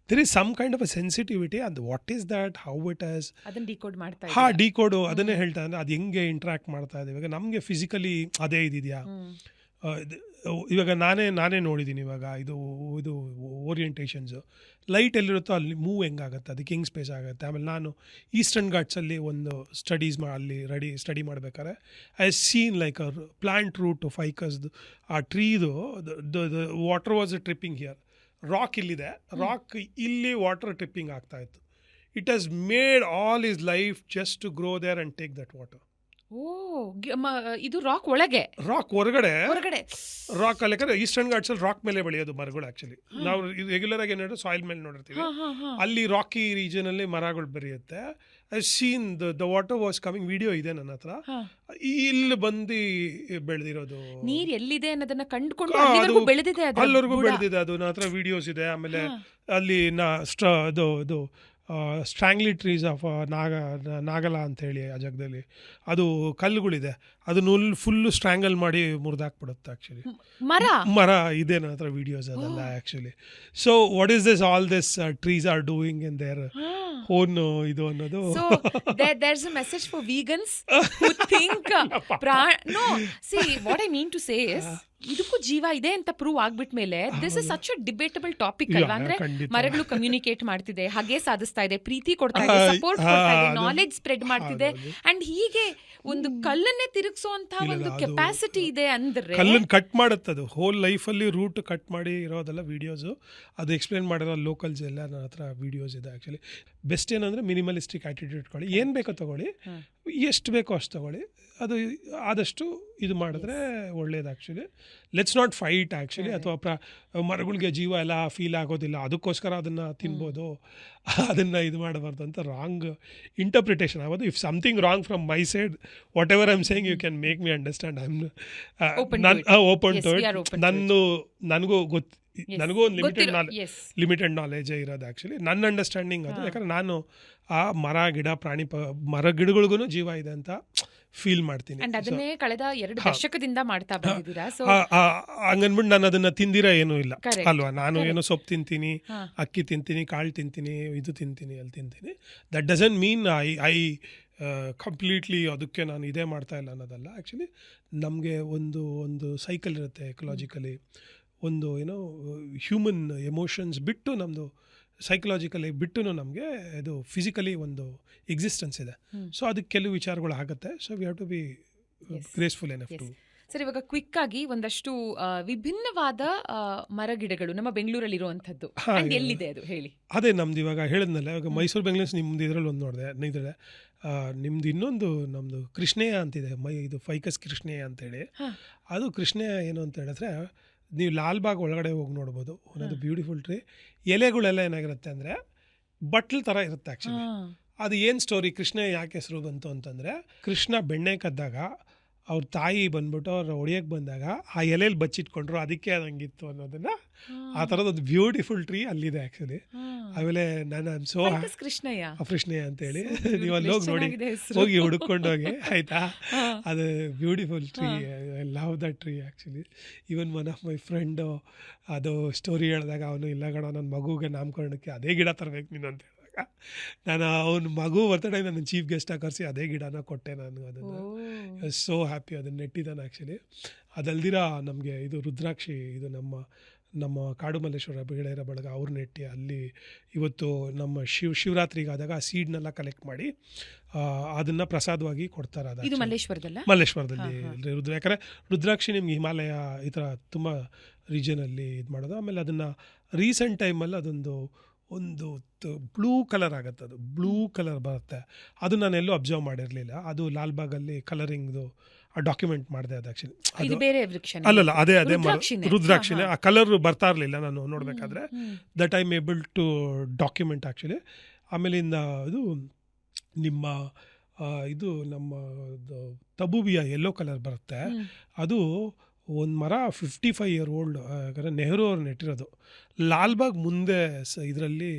there is some kind of a sensitivity and what is that, how it is,
ಅದನ್ನ ಡಿಕೋಡ್ ಮಾಡ್ತಾ
ಇದ್ದಾರೆ. ಡಿಕೋಡ್ ಅದನ್ನೇ ಹೇಳ್ತಾ ಇದ್ದಾರೆ, ಅದು ಹೆಂಗೆ ಇಂಟ್ರಾಕ್ಟ್ ಮಾಡ್ತಾ ಇದೆ. ಇವಾಗ ನಮಗೆ ಫಿಸಿಕಲಿ ಅದೇ ಇದೆಯಾ, ಇವಾಗ ನಾನೇ ನೋಡಿದ್ದೀನಿ. ಇವಾಗ ಇದು ಓರಿಯೆಂಟೇಷನ್ಸು ಲೈಟ್ ಎಲ್ಲಿರುತ್ತೋ ಅಲ್ಲಿ ಮೂವ್ ಹೆಂಗಾಗುತ್ತೆ, ಅದಕ್ಕೆ ಹೆಂಗೆ ಸ್ಪೇಸ್ ಆಗುತ್ತೆ. ಆಮೇಲೆ ನಾನು ಈಸ್ಟರ್ನ್ ಘಾಟ್ಸಲ್ಲಿ ಒಂದು ಅಲ್ಲಿ ಸ್ಟಡಿ ಮಾಡಬೇಕಾದ್ರೆ I seen like a plant root ಫೈಕಸ್ದು ಆ ಟ್ರೀದು the water was tripping here. Rock ಇಲ್ಲಿದೆ, ರಾಕ್ ಇಲ್ಲಿ ವಾಟರ್ ಟ್ರಿಪ್ಪಿಂಗ್ ಆಗ್ತಾ ಇತ್ತು. It has made all is life just to grow there and take that water.
ಇದು ರಾಕ್ ಒಳಗೆ,
ರಾಕ್ ಹೊರಗಡೆ,
ಹೊರಗಡೆ
ರಾಕ್ ಅಲ್ಲಿ ಈಸ್ಟರ್ನ್ ಘಾಟ್ಸ್ ಅಲ್ಲಿ ರಾಕ್ ಮೇಲೆ ಬೆಳೆಯೋದು ಮರಗಳು. ಆಕ್ಚುಲಿ ನಾವು ರೆಗ್ಯುಲರ್ ಆಗಿ ಏನಾದ್ರು ಸಾಯಿಲ್ ಮೇಲೆ ನೋಡಿರ್ತೀವಿ, ಅಲ್ಲಿ ರಾಕಿ ರೀಜನ್ ಅಲ್ಲಿ ಮರಗಳು ಬೆಳೆಯುತ್ತೆ. Seen the water was coming, video ಇದೆ ನನ್ನ ಹತ್ರ, ಇಲ್ಲಿ ಬಂದು ಬೆಳೆದಿರೋದು.
ನೀರ್ ಎಲ್ಲಿದೆ ಅನ್ನೋದನ್ನ ಕಂಡುಕೊಂಡು ಅಲ್ಲಿವರೆಗೂ ಬೆಳೆದಿದೆ
ಅದು ನನ್ನ ಹತ್ರ ವಿಡಿಯೋಸ್ ಇದೆ. ಆಮೇಲೆ ಅಲ್ಲಿ ಇದು ಸ್ಟ್ರಾಂಗ್ಲಿ ಟ್ರೀಸ್ ಆಫ್ ನಾಗಲ ಅಂತ ಹೇಳಿ ಆ ಜಾಗದಲ್ಲಿ ಅದು ಕಲ್ಲುಗಳಿದೆ, ಅದನ್ನ ಫುಲ್ಲು ಸ್ಟ್ರಾಂಗಲ್ ಮಾಡಿ ಮುರಿದಾಕ್ಬಿಡುತ್ತೆ. ಆ್ಯಕ್ಚುಲಿ ಮರ ಇದೆ ನನ್ನ ಹತ್ರ ವಿಡಿಯೋಸ್ ಅದೆಲ್ಲ. Actually so what is this all this trees are doing in their own ಇದು ಅನ್ನೋದು.
So there's a message for vegans who think no, see what I mean to say is ಇದಕ್ಕೂ ಜೀವ ಇದೆ ಅಂತ ಪ್ರೂವ್ ಆಗ್ಬಿಟ್ಮೇಲೆ this is such a debatable topic ಅಲ್ವಾ. ಅಂದ್ರೆ ಮರಗಳು ಕಮ್ಯುನಿಕೇಟ್ ಮಾಡ್ತಿದೆ, ಹಾಗೆ ಸಾಧಿಸ್ತಾ ಇದೆ, ಪ್ರೀತಿ ಕೊಡ್ತಾ ಇದೆ, ಸಪೋರ್ಟ್ ಕೊಡ್ತಾ ಇದೆ, ನಾಲೆಡ್ಜ್ ಸ್ಪ್ರೆಡ್ ಮಾಡ್ತಿದೆ, ಅಂಡ್ ಹೀಗೆ ಒಂದು ಕಲ್ಲನ್ನೇ ತಿರುಗಿಸುವಂತ ಒಂದು ಕೆಪಾಸಿಟಿ ಇದೆ. ಅಂದ್ರೆ
ಕಲ್ಲನ್ನು ಕಟ್ ಮಾಡುತ್ತದು ಹೋಲ್ ಲೈಫ್ ಅಲ್ಲಿ ರೂಟ್ ಕಟ್ ಮಾಡಿ ಇರೋದೆಲ್ಲ ವಿಡಿಯೋಸ್, ಅದು ಎಕ್ಸ್ಪ್ಲೇನ್ ಮಾಡಿರೋ ಲೋಕಲ್ಸ್ ಎಲ್ಲ ನನ್ನ ಹತ್ರ ವಿಡಿಯೋಸ್ ಇದೆ. ಆ್ಯಕ್ಚುಲಿ ಬೆಸ್ಟ್ ಏನಂದ್ರೆ ಮಿನಿಮಲಿಸ್ಟಿಕ್ ಆಟಿಟ್ಯೂಡ್ ಇಟ್ಕೊಳ್ಳಿ, ಏನು ಬೇಕೋ ತಗೊಳ್ಳಿ, ಎಷ್ಟು ಬೇಕೋ ಅಷ್ಟು ತಗೊಳ್ಳಿ, ಅದು ಆದಷ್ಟು ಇದು ಮಾಡಿದ್ರೆ ಒಳ್ಳೇದು. Actually let's not fight actually, ಅಥವಾ ಮರಗಳಿಗೆ ಜೀವ ಎಲ್ಲ ಫೀಲ್ ಆಗೋದಿಲ್ಲ ಅದಕ್ಕೋಸ್ಕರ ಅದನ್ನು ತಿನ್ಬೋದು, ಅದನ್ನು ಇದು ಮಾಡಬಾರ್ದು ಅಂತ ರಾಂಗ್ ಇಂಟರ್ಪ್ರಿಟೇಷನ್ ಆಗೋದು. If something wrong from my side, whatever I am saying you can make me understand. I am open to it. ನನಗೂ ಒಂದು ಲಿಮಿಟೆಡ್ ನಾಲೆಜೇ ಇರೋದು. ಆ್ಯಕ್ಚುಲಿ ನನ್ನ ಅಂಡರ್ಸ್ಟ್ಯಾಂಡಿಂಗ್ ಅದು, ಯಾಕಂದ್ರೆ ನಾನು ಆ ಮರ ಗಿಡ ಪ್ರಾಣಿ ಮರ ಗಿಡಗಳಿಗೂ ಜೀವ ಇದೆ ಅಂತ ಫೀಲ್ ಮಾಡ್ತೀನಿ.
ಅದನ್ನೇ ಕಳೆದ 2 ದಶಕದಿಂದ ಮಾಡ್ತಾ ಬಂದಿದ್ದೀರಾ.
ಹಂಗನ್ಬಿಟ್ಟು ನಾನು ಅದನ್ನ ತಿಂದಿರ ಏನೂ ಇಲ್ಲ ಅಲ್ವಾ. ನಾನು ಏನೋ ಸೊಪ್ಪು ತಿಂತೀನಿ, ಅಕ್ಕಿ ತಿಂತೀನಿ, ಕಾಳು ತಿಂತೀನಿ, ಇದು ತಿಂತೀನಿ, ಅಲ್ಲಿ ತಿಂತೀನಿ. That doesn't mean I completely ಅದಕ್ಕೆ ನಾನು ಇದೇ ಮಾಡ್ತಾ ಇಲ್ಲ ಅನ್ನೋದಲ್ಲ. ಆ್ಯಕ್ಚುಲಿ ನಮಗೆ ಒಂದು ಸೈಕಲ್ ಇರುತ್ತೆ ಎಕಲಾಜಿಕಲಿ, ಒಂದು ಏನೋ ಹ್ಯೂಮನ್ ಎಮೋಷನ್ಸ್ ಬಿಟ್ಟು ನಮ್ಮದು ಸೈಕಲಾಜಿಕಲಿ ಬಿಟ್ಟು ನಮಗೆ ಇದು ಫಿಸಿಕಲಿ ಒಂದು ಎಕ್ಸಿಸ್ಟೆನ್ಸ್ ಇದೆ. ಸೊ ಅದಕ್ಕೆ ಕೆಲವು ವಿಚಾರಗಳು ಆಗುತ್ತೆ. So we have to be graceful enough to.
Sir, ಇವಾಗ ಕ್ವಿಕ್ ಆಗಿ ಒಂದಷ್ಟು ವಿಭಿನ್ನವಾದ ಮರಗಿಡಗಳು ನಮ್ಮ ಬೆಂಗಳೂರಲ್ಲಿ ಇರುವಂಥದ್ದು ಎಲ್ಲಿದೆ ಅದು ಹೇಳಿ.
ಅದೇ ನಮ್ದು ಇವಾಗ ಹೇಳಿದ್ನಲ್ಲ, ಇವಾಗ ಮೈಸೂರು ಬೆಂಗಳೂರು ನಿಮ್ದು ಇದರಲ್ಲಿ ಒಂದು ನೋಡಿದೆ, ಇದ್ರೆ ನಿಮ್ದು ಇನ್ನೊಂದು ನಮ್ಮದು ಕೃಷ್ಣೇಯ ಅಂತಿದೆ, ಇದು ಫೈಕಸ್ ಕೃಷ್ಣೇಯ ಅಂತೇಳಿ. ಅದು ಕೃಷ್ಣೇಯ ಏನು ಅಂತ ಹೇಳಿದ್ರೆ, ನೀವು ಲಾಲ್ಬಾಗ್ ಒಳಗಡೆ ಹೋಗಿ ನೋಡ್ಬೋದು. ಒಂದೊಂದು ಬ್ಯೂಟಿಫುಲ್ ಟ್ರೀ, ಎಲೆಗಳೆಲ್ಲ ಏನಾಗಿರುತ್ತೆ ಅಂದರೆ ಬಟ್ಲ್ ಥರ ಇರುತ್ತೆ. ಆ್ಯಕ್ಚುಲಿ ಅದು ಏನು ಸ್ಟೋರಿ, ಕೃಷ್ಣ ಯಾಕೆ ಹೆಸರು ಬಂತು ಅಂತಂದರೆ, ಕೃಷ್ಣ ಬೆಣ್ಣೆ ಕದ್ದಾಗ ಅವ್ರ ತಾಯಿ ಬಂದ್ಬಿಟ್ಟು ಅವ್ರು ಹೊಡಿಯೋಕ್ಕೆ ಬಂದಾಗ ಆ ಎಲೆಯಲ್ಲಿ ಬಚ್ಚಿಟ್ಕೊಂಡ್ರು, ಅದಕ್ಕೆ ಅದು ಹಂಗಿತ್ತು ಅನ್ನೋದನ್ನು, ಆ ಥರದೊಂದು ಬ್ಯೂಟಿಫುಲ್ ಟ್ರೀ ಅಲ್ಲಿದೆ ಆ್ಯಕ್ಚುಲಿ. ಆಮೇಲೆ ನಾನು ಐ ಆಮ್ ಸೋ ಕೃಷ್ಣಯ್ಯ ಅಂತೇಳಿ ನೀವು ಅಲ್ಲಿ ಹೋಗಿ ನೋಡಿ, ಹೋಗಿ ಹುಡ್ಕೊಂಡೋಗಿ ಆಯಿತಾ. ಅದು beautiful tree, I love that tree actually. Even one of my friend ಅದು ಸ್ಟೋರಿ ಹೇಳಿದಾಗ ಅವನು, ಇಲ್ಲ ಕಣ ನನ್ನ ಮಗುಗೆ ನಾಮಕರಣಕ್ಕೆ ಅದೇ ಗಿಡ ತರಬೇಕು ನೀನು ಅಂತ ಹೇಳಿದಾಗ, ನಾನು ಅವನ ಮಗು ಬರ್ತಡೇ ನನ್ನ ಚೀಫ್ ಗೆಸ್ಟ್ ಕರೆಸಿ ಅದೇ ಗಿಡನ ಕೊಟ್ಟೆ ನಾನು. ಅದನ್ನು ಸೋ ಹ್ಯಾಪಿ, ಅದನ್ನು ನೆಟ್ಟಿದ್ದಾನೆ ಆ್ಯಕ್ಚುಲಿ. ಅದಲ್ದಿರ ನಮಗೆ ಇದು ರುದ್ರಾಕ್ಷಿ, ಇದು ನಮ್ಮ ಕಾಡು ಮಲ್ಲೇಶ್ವರ ಗೆಳೆಯರ ಬಳಗ ಅವ್ರು ನೆಟ್ಟಿ ಅಲ್ಲಿ ಇವತ್ತು ನಮ್ಮ ಶಿವರಾತ್ರಿಗಾದಾಗ ಆ ಸೀಡ್ನೆಲ್ಲ ಕಲೆಕ್ಟ್ ಮಾಡಿ ಅದನ್ನು ಪ್ರಸಾದವಾಗಿ ಕೊಡ್ತಾರೆ. ಅದು ಮಲ್ಲೇಶ್ವರದಲ್ಲಿ ಯಾಕಂದರೆ ರುದ್ರಾಕ್ಷಿ ನಿಮ್ಗೆ ಹಿಮಾಲಯ ಈ ಥರ ತುಂಬ ರೀಜನಲ್ಲಿ ಇದು ಮಾಡೋದು. ಆಮೇಲೆ ಅದನ್ನು ರೀಸೆಂಟ್ ಟೈಮಲ್ಲಿ ಅದೊಂದು ಬ್ಲೂ ಕಲರ್ ಆಗುತ್ತೆ, ಅದು ಬ್ಲೂ ಕಲರ್ ಬರುತ್ತೆ. ಅದು ನಾನು ಎಲ್ಲೂ ಅಬ್ಸರ್ವ್ ಮಾಡಿರಲಿಲ್ಲ. ಅದು ಲಾಲ್ಬಾಗಲ್ಲಿ ಕಲರಿಂಗ್ದು ಡಾಕ್ಯುಮೆಂಟ್ ಮಾಡಿದೆ. ಅದು ಆ್ಯಕ್ಚುಲಿ ಅಲ್ಲಲ್ಲ, ಅದೇ ರುದ್ರಾಕ್ಷಿನೇ. ಆ ಕಲರ್ ಬರ್ತಾ ಇರಲಿಲ್ಲ ನಾನು ನೋಡಬೇಕಾದ್ರೆ. That I am able to document actually. ಆಮೇಲಿಂದ ಇದು ನಮ್ಮ ತಬೂಬಿಯ ಯೆಲ್ಲೋ ಕಲರ್ ಬರುತ್ತೆ. ಅದು ಒಂದು ಮರ 55 year old, ಯಾಕಂದರೆ ನೆಹರು ಅವ್ರು ನೆಟ್ಟಿರೋದು. ಲಾಲ್ಬಾಗ್ ಮುಂದೆ ಇದರಲ್ಲಿ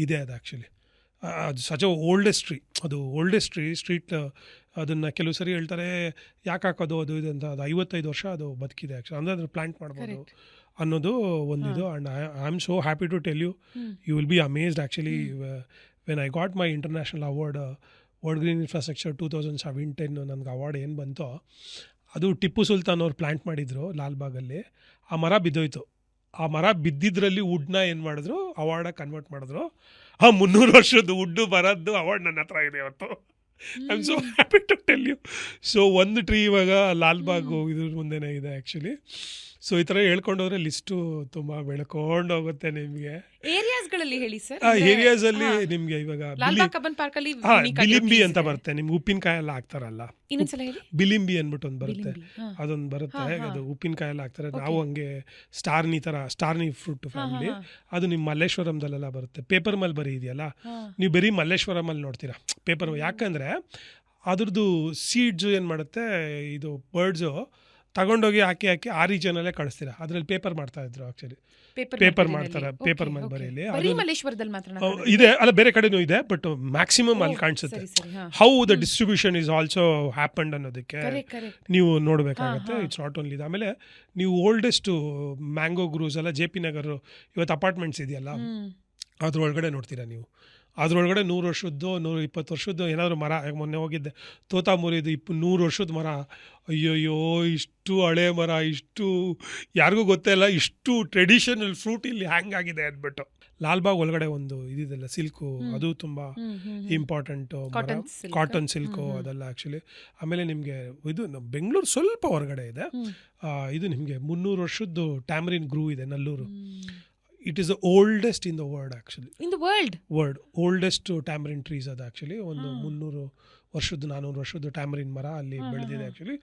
ಇದೆ ಅದು ಆ್ಯಕ್ಚುಲಿ. ಅದು ಸಚ್ ಓಲ್ಡೆಸ್ಟ್ ಟ್ರೀ, ಅದು ಓಲ್ಡೆಸ್ಟ್ ಸ್ಟ್ರೀಟ್. ಅದನ್ನು ಕೆಲವು ಸರಿ ಹೇಳ್ತಾರೆ ಯಾಕೆ ಹಾಕೋದು ಅದು ಇದು ಅಂತ. ಅದು 55 ವರ್ಷ ಅದು ಬದುಕಿದೆ ಆ್ಯಕ್ಚುಲಿ. ಅಂದರೆ ಅದ್ರ ಪ್ಲ್ಯಾಂಟ್ ಮಾಡ್ಬೋದು ಅನ್ನೋದು ಒಂದಿದು. And I am so happy to tell you will be amazed actually. When I got my international award, world green infrastructure 2017 ನನಗೆ ಅವಾರ್ಡ್ ಏನು ಬಂತೋ, ಅದು ಟಿಪ್ಪು ಸುಲ್ತಾನ್ ಅವ್ರು ಪ್ಲ್ಯಾಂಟ್ ಮಾಡಿದರು ಲಾಲ್ಬಾಗಲ್ಲಿ. ಆ ಮರ ಬಿದ್ದೋಯ್ತು. ಆ ಮರ ಬಿದ್ದಿದ್ರಲ್ಲಿ ವುಡ್ನ ಏನು ಮಾಡಿದ್ರು, ಅವಾರ್ಡಾಗಿ ಕನ್ವರ್ಟ್ ಮಾಡಿದ್ರು. 300 ವರ್ಷದ ವುಡ್ಡು ಮರದ್ದು ಅವಾರ್ಡ್ ನನ್ನ ಹತ್ರ ಇದೆ ಇವತ್ತು. I am so happy to tell you. So ಒಂದು ಟ್ರೀ ಇವಾಗ ಲಾಲ್ಬಾಗು ಇದ್ರ ಮುಂದೆನೇ ಇದೆ ಆ್ಯಕ್ಚುಲಿ. ಸೊ ಈ ಥರ ಹೇಳ್ಕೊಂಡೋದ್ರೆ ಲಿಸ್ಟು ತುಂಬ ಬೆಳ್ಕೊಂಡು ಹೋಗುತ್ತೆ ನಿಮಗೆ.
ಏರಿಯಾಸ್ಗಳಲ್ಲಿ ಹೇಳಿ ಸರ್.
ಏರಿಯಾಸಲ್ಲಿ ನಿಮಗೆ ಇವಾಗ
ಲಾಲ್ಬಾಗ್ ಕಬ್ಬನ್ ಪಾರ್ಕ್ ಅಲ್ಲಿ
ಬಿಲಿಂಬಿ ಅಂತ ಬರುತ್ತೆ, ನಿಮ್ಗೆ ಉಪ್ಪಿನಕಾಯಿ ಎಲ್ಲ ಹಾಕ್ತಾರಲ್ಲ,
ಇನ್ನೊಂದ್ಸಲ ಹೇಳಿ.
ಬಿಲಿಂಬಿ ಅಂದ್ಬಿಟ್ಟು ಒಂದು ಬರುತ್ತೆ, ಅದೊಂದು ಬರುತ್ತೆ, ಅದು ಉಪ್ಪಿನಕಾಯಿ ಎಲ್ಲ ಹಾಕ್ತಾರೆ. ನಾವು ಹಂಗೆ ಸ್ಟಾರ್ನಿ ಫ್ರೂಟ್ ಫ್ಯಾಮಿಲಿ, ಅದು ನಿಮ್ಮ ಮಲ್ಲೇಶ್ವರಂದಲ್ಲೆಲ್ಲ ಬರುತ್ತೆ. ಪೇಪರ್ ಮಲ್ಬರಿ ಇದೆಯಲ್ಲ, ನೀವು ಬರೀ ಮಲ್ಲೇಶ್ವರಮಲ್ಲಿ ನೋಡ್ತೀರಾ ಪೇಪರ್, ಯಾಕಂದರೆ ಅದ್ರದ್ದು ಸೀಡ್ಸು ಏನು ಮಾಡುತ್ತೆ, ಇದು ಬರ್ಡ್ಸು ತಗೊಂಡೋಗಿ ಹಾಕಿ ಆ ರೀಜನಲ್ಲೇ ಕಳಿಸ್ತೀರಾ. ಅದ್ರಲ್ಲಿ ಪೇಪರ್ ಮಾಡ್ತಾ ಇದ್ರು ಆಕ್ಚುಲಿ, ಪೇಪರ್ ಮಾಡ್ತಾರೆ ಪೇಪರ್ ಮಲ್ಬರಿಯಲ್ಲಿ. ಇದೆ ಅಲ್ಲ, ಬೇರೆ ಕಡೆನೂ ಇದೆ, ಬಟ್ ಮ್ಯಾಕ್ಸಿಮಮ್ ಅಲ್ಲಿ ಕಾಣಿಸುತ್ತೆ. How the distribution is also happened ಅನ್ನೋದಕ್ಕೆ ನೀವು ನೋಡಬೇಕಾಗತ್ತೆ. It's not only. ಆಮೇಲೆ ನೀವು ಓಲ್ಡೆಸ್ಟ್ ಮ್ಯಾಂಗೋ ಗ್ರೂಸ್ ಎಲ್ಲ JP ನಗರ್ ಇವತ್ತು ಅಪಾರ್ಟ್ಮೆಂಟ್ಸ್ ಇದೆಯಲ್ಲ, ಅದ್ರೊಳಗಡೆ ನೋಡ್ತೀರಾ ನೀವು. ಅದರೊಳಗಡೆ 100 ವರ್ಷದ್ದು 120 ವರ್ಷದ್ದು ಏನಾದರೂ ಮರ. ಮೊನ್ನೆ ಹೋಗಿದ್ದೆ, ತೋತಾಮೂರಿದು 100 ವರ್ಷದ ಮರ. ಅಯ್ಯೋಯ್ಯೋ, ಇಷ್ಟು ಹಳೆ ಮರ, ಇಷ್ಟು ಯಾರಿಗೂ ಗೊತ್ತೇ ಇಲ್ಲ, ಇಷ್ಟು ಟ್ರೆಡಿಷನಲ್ ಫ್ರೂಟ್ ಇಲ್ಲಿ ಹ್ಯಾಂಗಾಗಿದೆ ಅಂದ್ಬಿಟ್ಟು. ಲಾಲ್ಬಾಗ್ ಒಳಗಡೆ ಒಂದು ಇದಿದೆಲ್ಲ ಸಿಲ್ಕು, ಅದು ತುಂಬ ಇಂಪಾರ್ಟೆಂಟು, ಕಾಟನ್ ಸಿಲ್ಕು ಅದೆಲ್ಲ ಆ್ಯಕ್ಚುಲಿ. ಆಮೇಲೆ ನಿಮಗೆ ಇದು ಬೆಂಗಳೂರು ಸ್ವಲ್ಪ ಹೊರಗಡೆ ಇದೆ, ಇದು ನಿಮಗೆ 300 ವರ್ಷದ್ದು ಟ್ಯಾಮರಿನ್ ಗ್ರೂ ಇದೆ Nallur. It is the oldest in the world actually.
In the world?
Oldest tamarind trees ಅದು ಆ್ಯಕ್ಚುಲಿ. ಒಂದು 300 ವರ್ಷದ್ದು 400 ವರ್ಷದ್ದು ಟ್ಯಾಮರಿನ್ ಮರ ಅಲ್ಲಿ ಬೆಳೆದಿದೆ ಆ್ಯಕ್ಚುಲಿ.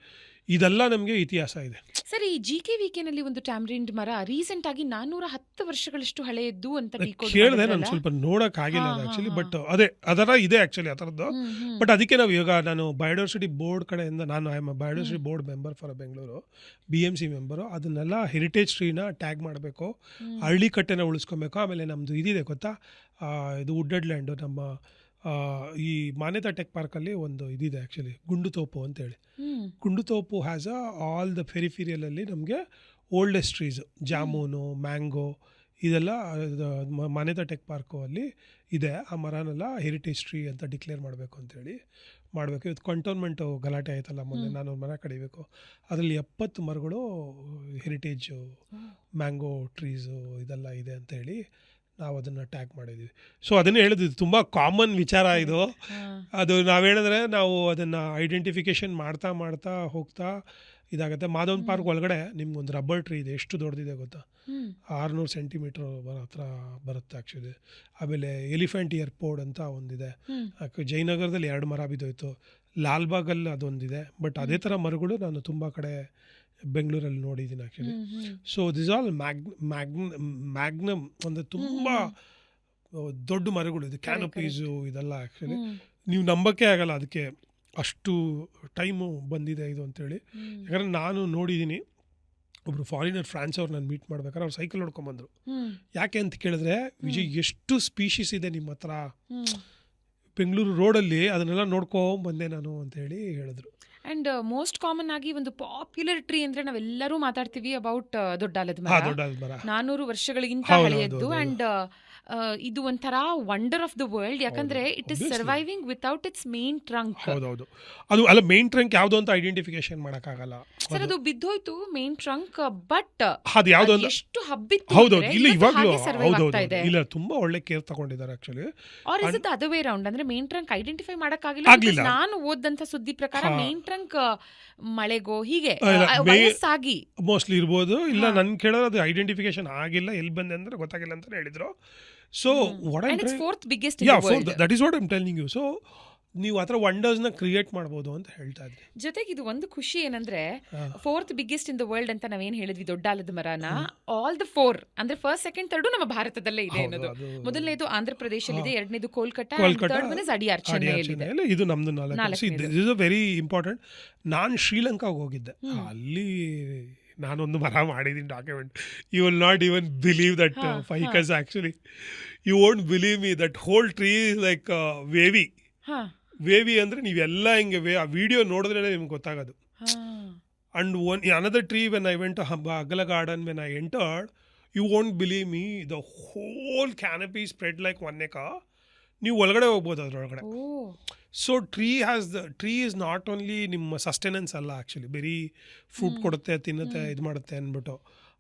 ಇದೆಲ್ಲ ನಮಗೆ ಇತಿಹಾಸ ಇದೆ.
ಸರ್, ಈ GKVKನಲ್ಲಿ ಒಂದು ಟ್ಯಾಮರಿನ್ ಮರ ರೀಸೆಂಟ್ ಆಗಿ 410 ವರ್ಷಗಳಷ್ಟು ಹಳೆಯದ್ದು ಅಂತ
ಕೇಳಿದೆ. ನಾನು ಸ್ವಲ್ಪ ನೋಡೋಕ್ಕಾಗಿಲ್ಲ ಆ್ಯಕ್ಚುಲಿ, ಬಟ್ ಅದರ ಇದೆ ಆ್ಯಕ್ಚುಲಿ ಆ ಥರದ್ದು. ಬಟ್ ಅದಕ್ಕೆ ನಾವು ಇವಾಗ ನಾನು ಬಯೋಡೈವರ್ಸಿಟಿ ಬೋರ್ಡ್ ಕಡೆಯಿಂದ, ನಾನು I am biodiversity board member for Bengaluru, BMC member. ಅದನ್ನೆಲ್ಲ ಹೆರಿಟೇಜ್ ಟ್ರೀನ ಟ್ಯಾಗ್ ಮಾಡಬೇಕು, ಹಳ್ಳಿ ಕಟ್ಟೆನ ಉಳಿಸ್ಕೊಬೇಕು. ಆಮೇಲೆ ನಮ್ಮದು ಇದಿದೆ ಗೊತ್ತಾ, ಇದು ವುಡೆಡ್ ಲ್ಯಾಂಡು. ನಮ್ಮ ಈ ಮಾನ್ಯತಾ ಟೆಕ್ ಪಾರ್ಕಲ್ಲಿ ಒಂದು ಇದಿದೆ ಆ್ಯಕ್ಚುಲಿ, ಗುಂಡುತೋಪು ಅಂತೇಳಿ. ಗುಂಡುತೋಪು ಹ್ಯಾಸ್ ಆಲ್ ದ ಫೆರಿಫೀರಿಯಲಲ್ಲಿ ನಮಗೆ ಓಲ್ಡೆಸ್ಟ್ ಟ್ರೀಸು, ಜಾಮೂನು, ಮ್ಯಾಂಗೋ ಇದೆಲ್ಲ ಮಾನ್ಯತಾ ಟೆಕ್ ಪಾರ್ಕು ಅಲ್ಲಿ ಇದೆ. ಆ ಮರನೆಲ್ಲ ಹೆರಿಟೇಜ್ ಟ್ರೀ ಅಂತ ಡಿಕ್ಲೇರ್ ಮಾಡಬೇಕು ಅಂತೇಳಿ ಮಾಡಬೇಕು. ಇವತ್ತು ಕಂಟೋನ್ಮೆಂಟು ಗಲಾಟೆ ಆಯ್ತಲ್ಲ ಮೊನ್ನೆ, ನಾನು ಒಂದು ಮರ ಕಡಿಬೇಕು, ಅದರಲ್ಲಿ 70 ಮರಗಳು ಹೆರಿಟೇಜು ಮ್ಯಾಂಗೋ ಟ್ರೀಸು ಇದೆಲ್ಲ ಇದೆ ಅಂತೇಳಿ ನಾವು ಅದನ್ನು ಟ್ಯಾಗ್ ಮಾಡಿದ್ದೀವಿ. ಸೊ ಅದನ್ನೇ ಹೇಳಿದ್ವಿ, ತುಂಬ ಕಾಮನ್ ವಿಚಾರ ಇದು. ಅದು ನಾವು ಹೇಳಿದ್ರೆ ನಾವು ಅದನ್ನು ಐಡೆಂಟಿಫಿಕೇಷನ್ ಮಾಡ್ತಾ ಹೋಗ್ತಾ ಇದಾಗುತ್ತೆ. ಮಾಧವನ್ ಪಾರ್ಕ್ ಒಳಗಡೆ ನಿಮ್ಗೊಂದು ರಬ್ಬರ್ ಟ್ರೀ ಇದೆ, ಎಷ್ಟು ದೊಡ್ಡದಿದೆ ಗೊತ್ತಾ, 600 ಸೆಂಟಿಮೀಟ್ರ್ ಹತ್ರ ಬರುತ್ತೆ ಆ್ಯಕ್ಚುಲಿ. ಆಮೇಲೆ ಎಲಿಫೆಂಟ್ ಏರ್ಪೋರ್ಟ್ ಅಂತ ಒಂದಿದೆ, ಜಯನಗರದಲ್ಲಿ 2 ಮರ ಬಿದ್ದೋಯ್ತು. ಲಾಲ್ಬಾಗಲ್ಲಿ ಅದೊಂದಿದೆ. ಬಟ್ ಅದೇ ಥರ ಮರಗಳು ನಾನು ತುಂಬ ಕಡೆ ಬೆಂಗಳೂರಲ್ಲಿ ನೋಡಿದ್ದೀನಿ actually. So this all magnum ಅಂದರೆ ತುಂಬ ದೊಡ್ಡ ಮರಗಳು ಇದು, ಕ್ಯಾನಪೀಸು ಇದೆಲ್ಲ ಆ್ಯಕ್ಚುಲಿ ನೀವು ನಂಬಕ್ಕೆ ಆಗಲ್ಲ, ಅದಕ್ಕೆ ಅಷ್ಟು ಟೈಮು ಬಂದಿದೆ ಇದು ಅಂತೇಳಿ. ಯಾಕಂದರೆ ನಾನು ನೋಡಿದ್ದೀನಿ, ಒಬ್ಬರು ಫಾರಿನರ್ ಫ್ರಾನ್ಸ್ ಅವ್ರು ನಾನು ಮೀಟ್ ಮಾಡ್ಬೇಕಾದ್ರೆ ಅವ್ರು ಸೈಕಲ್ ಹೊಡ್ಕೊಂಬಂದರು. ಯಾಕೆ ಅಂತ ಕೇಳಿದ್ರೆ, ವಿಜಯ್ ಎಷ್ಟು ಸ್ಪೀಷೀಸ್ ಇದೆ ನಿಮ್ಮ ಹತ್ರ ಬೆಂಗಳೂರು ರೋಡಲ್ಲಿ, ಅದನ್ನೆಲ್ಲ ನೋಡ್ಕೊಂಬಂದೆ ನಾನು ಅಂತೇಳಿ ಹೇಳಿದ್ರು.
ಅಂಡ್ ಮೋಸ್ಟ್ ಕಾಮನ್ ಆಗಿ ಒಂದು ಪಾಪ್ಯುಲರ್ ಟ್ರೀ ಅಂದ್ರೆ ನಾವೆಲ್ಲರೂ ಮಾತಾಡ್ತೀವಿ ಅಬೌಟ್ ದೊಡ್ಡಾಲದ ಮರ, 400 ವರ್ಷಗಳಿಗಿಂತ ಹಳೆಯದ್ದು. ಅಂಡ್ ಇದು ಒಂಥರ ವಂಡರ್ ಆಫ್ ದ ವರ್ಲ್ಡ್, ಯಾಕಂದ್ರೆ it is surviving without it's main trunk.
ಹೌದೌದು, ಅದು ಅಲ್ಲ ಮೇನ್ ಟ್ರಂಕ್ ಯಾವ್ದು ಅಂತ ಐಡೆಂಟಿಫಿಕೇಶನ್ ಮಾಡಕ್ಕಾಗಲ್ಲ
ಸರ್. ಅದು ಬಿದ್ದೋಯ್ತು ಮೇನ್ ಟ್ರಂಕ್, ಬಟ್
ಅದು ಯಾವ್ದು
ಎಷ್ಟು ಹಬ್ಬಿತ್ತು.
ಹೌದೌದು, ಇಲ್ಲ ಇವಾಗಲೂ ಇಲ್ಲ, ತುಂಬಾ ಒಳ್ಳೆ ಕೇರ್ ತಗೊಂಡಿದ್ದಾರೆ actually.
Or is it other way round, ಅಂದ್ರೆ ಮೇನ್ ಟ್ರಂಕ್ ಐಡೆಂಟಿಫೈ ಮಾಡಕ್ಕಾಗಿಲ್ಲ. ನಾನು ಓದಂತ ಸುದ್ದಿ ಪ್ರಕಾರ ಮೇನ್ ಟ್ರಂಕ್ ಮಳೆಗೋ ಹೀಗೆ ವಯಸ್ಸಾಗಿ
ಮೋಸ್ಟ್ಲಿ ಇರ್ಬೋದು. ಇಲ್ಲ ನನ್ ಕೇಳೋದು ಅದು ಐಡೆಂಟಿಫಿಕೇಶನ್ ಆಗಿಲ್ಲ, ಎಲ್ಲಿ ಬಂದೆ ಅಂದ್ರೆ ಗೊತ್ತಾಗಿಲ್ಲ ಅಂತ ಹೇಳಿದ್ರು. So that is what I am telling you. So ನೀವು ಆ ಥರ ವಂಡರ್ಸ್ನ ಕ್ರಿಯೇಟ್ ಮಾಡ್ಬೋದು ಅಂತ ಹೇಳ್ತಾ ಇದ್ರಿ.
ಜೊತೆಗೆ ಇದು ಒಂದು ಖುಷಿ ಏನಂದ್ರೆ 4th biggest in the world ಅಂತ ನಾವೇನ್ ಹೇಳಿದ್ವಿ ದೊಡ್ಡಾಲದ ಮರನ, ಆಲ್ ದ 4 ಅಂದ್ರೆ ಫಸ್ಟ್ ಸೆಕೆಂಡ್ ಥರ್ಡ್ ನಮ್ಮ ಭಾರತದಲ್ಲೇ ಇದೆ ಅನ್ನೋದು. ಮೊದಲನೇದು ಆಂಧ್ರ ಪ್ರದೇಶಲ್ಲಿದೆ, ಎರಡನೇದು ಕೋಲ್ಕತ್ತಾ, ಅಡಿಯಾರ್ ಚೆನ್ನೈಯಲ್ಲಿದೆ.
ಇದು ನಮ್ದು 4. This is a very important. ನಾನು ಶ್ರೀಲಂಕಾಗೆ ಹೋಗಿದ್ದೆ, ಅಲ್ಲಿ ನಾನೊಂದು ಮರ ಮಾಡಿದ್ದೀನಿ document. You will not even believe that ficus actually, you won't believe me, that whole tree is like wavy ಅಂದರೆ ನೀವೆಲ್ಲ ಹಿಂಗೆ ಆ ವಿಡಿಯೋ ನೋಡಿದ್ರೆ ನಿಮ್ಗೆ ಗೊತ್ತಾಗೋದು. And another tree when I went to Agala garden, when I entered, you won't believe me, the whole canopy spread like 1 acre. ನೀವು ಒಳಗಡೆ ಹೋಗ್ಬೋದು ಅದರೊಳಗಡೆ. So tree is not only ನಿಮ್ಮ ಸಸ್ಟೆನೆನ್ಸ್ ಅಲ್ಲ ಆ್ಯಕ್ಚುಲಿ, ಬರೀ ಫ್ರೂಟ್ ಕೊಡುತ್ತೆ, ತಿನ್ನುತ್ತೆ, ಇದು ಮಾಡುತ್ತೆ ಅಂದ್ಬಿಟ್ಟು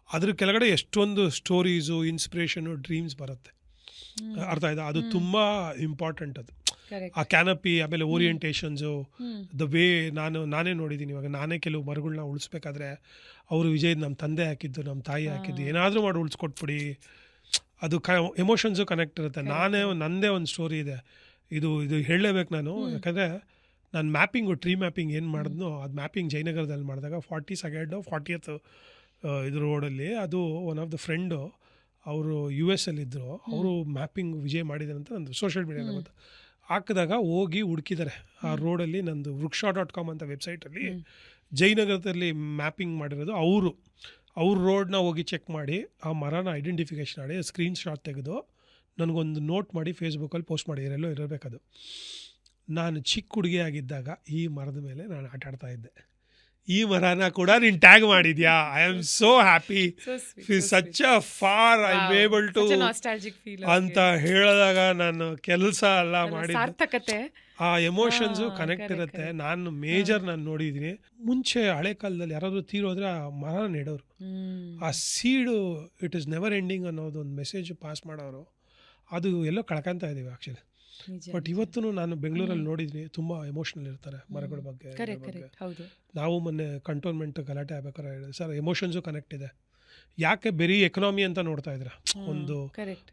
ಅದ್ರ ಕೆಳಗಡೆ ಎಷ್ಟೊಂದು ಸ್ಟೋರೀಸು, ಇನ್ಸ್ಪಿರೇಷನು, ಡ್ರೀಮ್ಸ್ ಬರುತ್ತೆ. ಅರ್ಥ ಆಯ್ತಾ? ಅದು ತುಂಬ ಇಂಪಾರ್ಟೆಂಟ್ ಅದು. ಆ ಕ್ಯಾನಪಿ, ಆಮೇಲೆ ಓರಿಯೆಂಟೇಷನ್ಸು, ದ ವೇ ನಾನೇ ನೋಡಿದ್ದೀನಿ. ಇವಾಗ ನಾನೇ ಕೆಲವು ಮರಗಳನ್ನ ಉಳಿಸ್ಬೇಕಾದ್ರೆ ಅವರು ವಿಜಯ್ ನಮ್ಮ ತಂದೆ ಹಾಕಿದ್ದು, ನಮ್ಮ ತಾಯಿ ಹಾಕಿದ್ದು, ಏನಾದರೂ ಮಾಡಿ ಉಳಿಸ್ಕೊಟ್ಬಿಡಿ. ಅದು ಎಮೋಷನ್ಸು ಕನೆಕ್ಟ್ ಇರುತ್ತೆ. ನನ್ನದೇ ಒಂದು ಸ್ಟೋರಿ ಇದೆ, ಇದು ಹೇಳಲೇಬೇಕು ನಾನು. ಯಾಕಂದರೆ ನಾನು ಟ್ರೀ ಮ್ಯಾಪಿಂಗ್ ಏನು ಮಾಡಿದ್ನೋ ಅದು ಮ್ಯಾಪಿಂಗ್ ಜಯನಗರದಲ್ಲಿ ಮಾಡಿದಾಗ 40th ಇದು ರೋಡಲ್ಲಿ, ಅದು ಒನ್ ಆಫ್ ದ ಫ್ರೆಂಡು ಅವರು US ಅಲ್ಲಿದ್ದರು. ಅವರು ಮ್ಯಾಪಿಂಗ್ ವಿಜಯ್ ಮಾಡಿದ್ದಾರೆ ಅಂತ ನಂದು ಸೋಷಿಯಲ್ ಮೀಡಿಯಾದಲ್ಲಿ ಗೊತ್ತು. ಹಾಕಿದಾಗ ಹೋಗಿ ಹುಡುಕಿದ್ದಾರೆ ಆ ರೋಡಲ್ಲಿ. ನಂದು ವೃಕ್ಷ.com ಅಂತ ವೆಬ್ಸೈಟಲ್ಲಿ ಜಯನಗರದಲ್ಲಿ ಮ್ಯಾಪಿಂಗ್ ಮಾಡಿರೋದು. ಅವ್ರ ರೋಡ್ನ ಹೋಗಿ ಚೆಕ್ ಮಾಡಿ ಆ ಮರನ ಐಡೆಂಟಿಫಿಕೇಷನ್ ಮಾಡಿ ಸ್ಕ್ರೀನ್ಶಾಟ್ ತೆಗೆದು ನನಗೊಂದು ನೋಟ್ ಮಾಡಿ ಫೇಸ್ಬುಕ್ಕಲ್ಲಿ ಪೋಸ್ಟ್ ಮಾಡಿ, ಎಲ್ಲೋ ಇರಬೇಕದು. ನಾನು ಚಿಕ್ಕ ಹುಡುಗಿ ಆಗಿದ್ದಾಗ ಈ ಮರದ ಮೇಲೆ ನಾನು ಆಟ ಆಡ್ತಾ ಇದ್ದೆ. ಈ ಮರನ ಕೂಡ ನೀನು ಟ್ಯಾಗ್ ಮಾಡಿದ್ಯಾ. I am so happy, such a for I am able to ಅಂತ ಹೇಳಿದಾಗ ನಾನು ಕೆಲಸ ಎಲ್ಲ ಮಾಡಿದ್ದೆ. ಆ ಎಮೋಷನ್ಸು ಕನೆಕ್ಟ್ ಇರುತ್ತೆ. ನಾನು ನೋಡಿದ್ದೀನಿ. ಮುಂಚೆ ಹಳೆ ಕಾಲದಲ್ಲಿ ಯಾರಾದರೂ ತೀರೋದ್ರೆ ಆ ಮರ ನೆಡೋರು, ಆ ಸೀಡು ಇಟ್ ಇಸ್ ನೆವರ್ ಎಂಡಿಂಗ್ ಅನ್ನೋದು ಒಂದು ಮೆಸೇಜ್ ಪಾಸ್ ಮಾಡೋರು. ಅದು ಎಲ್ಲೋ ಕಳ್ಕೊಂತ ಇದ್ದೀವಿ ಆ್ಯಕ್ಚುಲಿ. ಬಟ್ ಇವತ್ತು ನಾನು ಬೆಂಗಳೂರಲ್ಲಿ ನೋಡಿದ್ದೀನಿ, ತುಂಬ ಎಮೋಷನಲ್ ಇರ್ತಾರೆ ಮರಗಳ ಬಗ್ಗೆ. ನಾವು ಮೊನ್ನೆ ಕಂಟೋನ್ಮೆಂಟ್ ಗಲಾಟೆ ಆಗ್ಬೇಕಾದ್ರೆ ಹೇಳಿದೆ ಸರ್, ಎಮೋಷನ್ಸು ಕನೆಕ್ಟ್ ಇದೆ. ಯಾಕೆ ಬರೀ ಎಕನಾಮಿ ಅಂತ ನೋಡ್ತಾ ಇದ್ದೀರಾ? ಒಂದು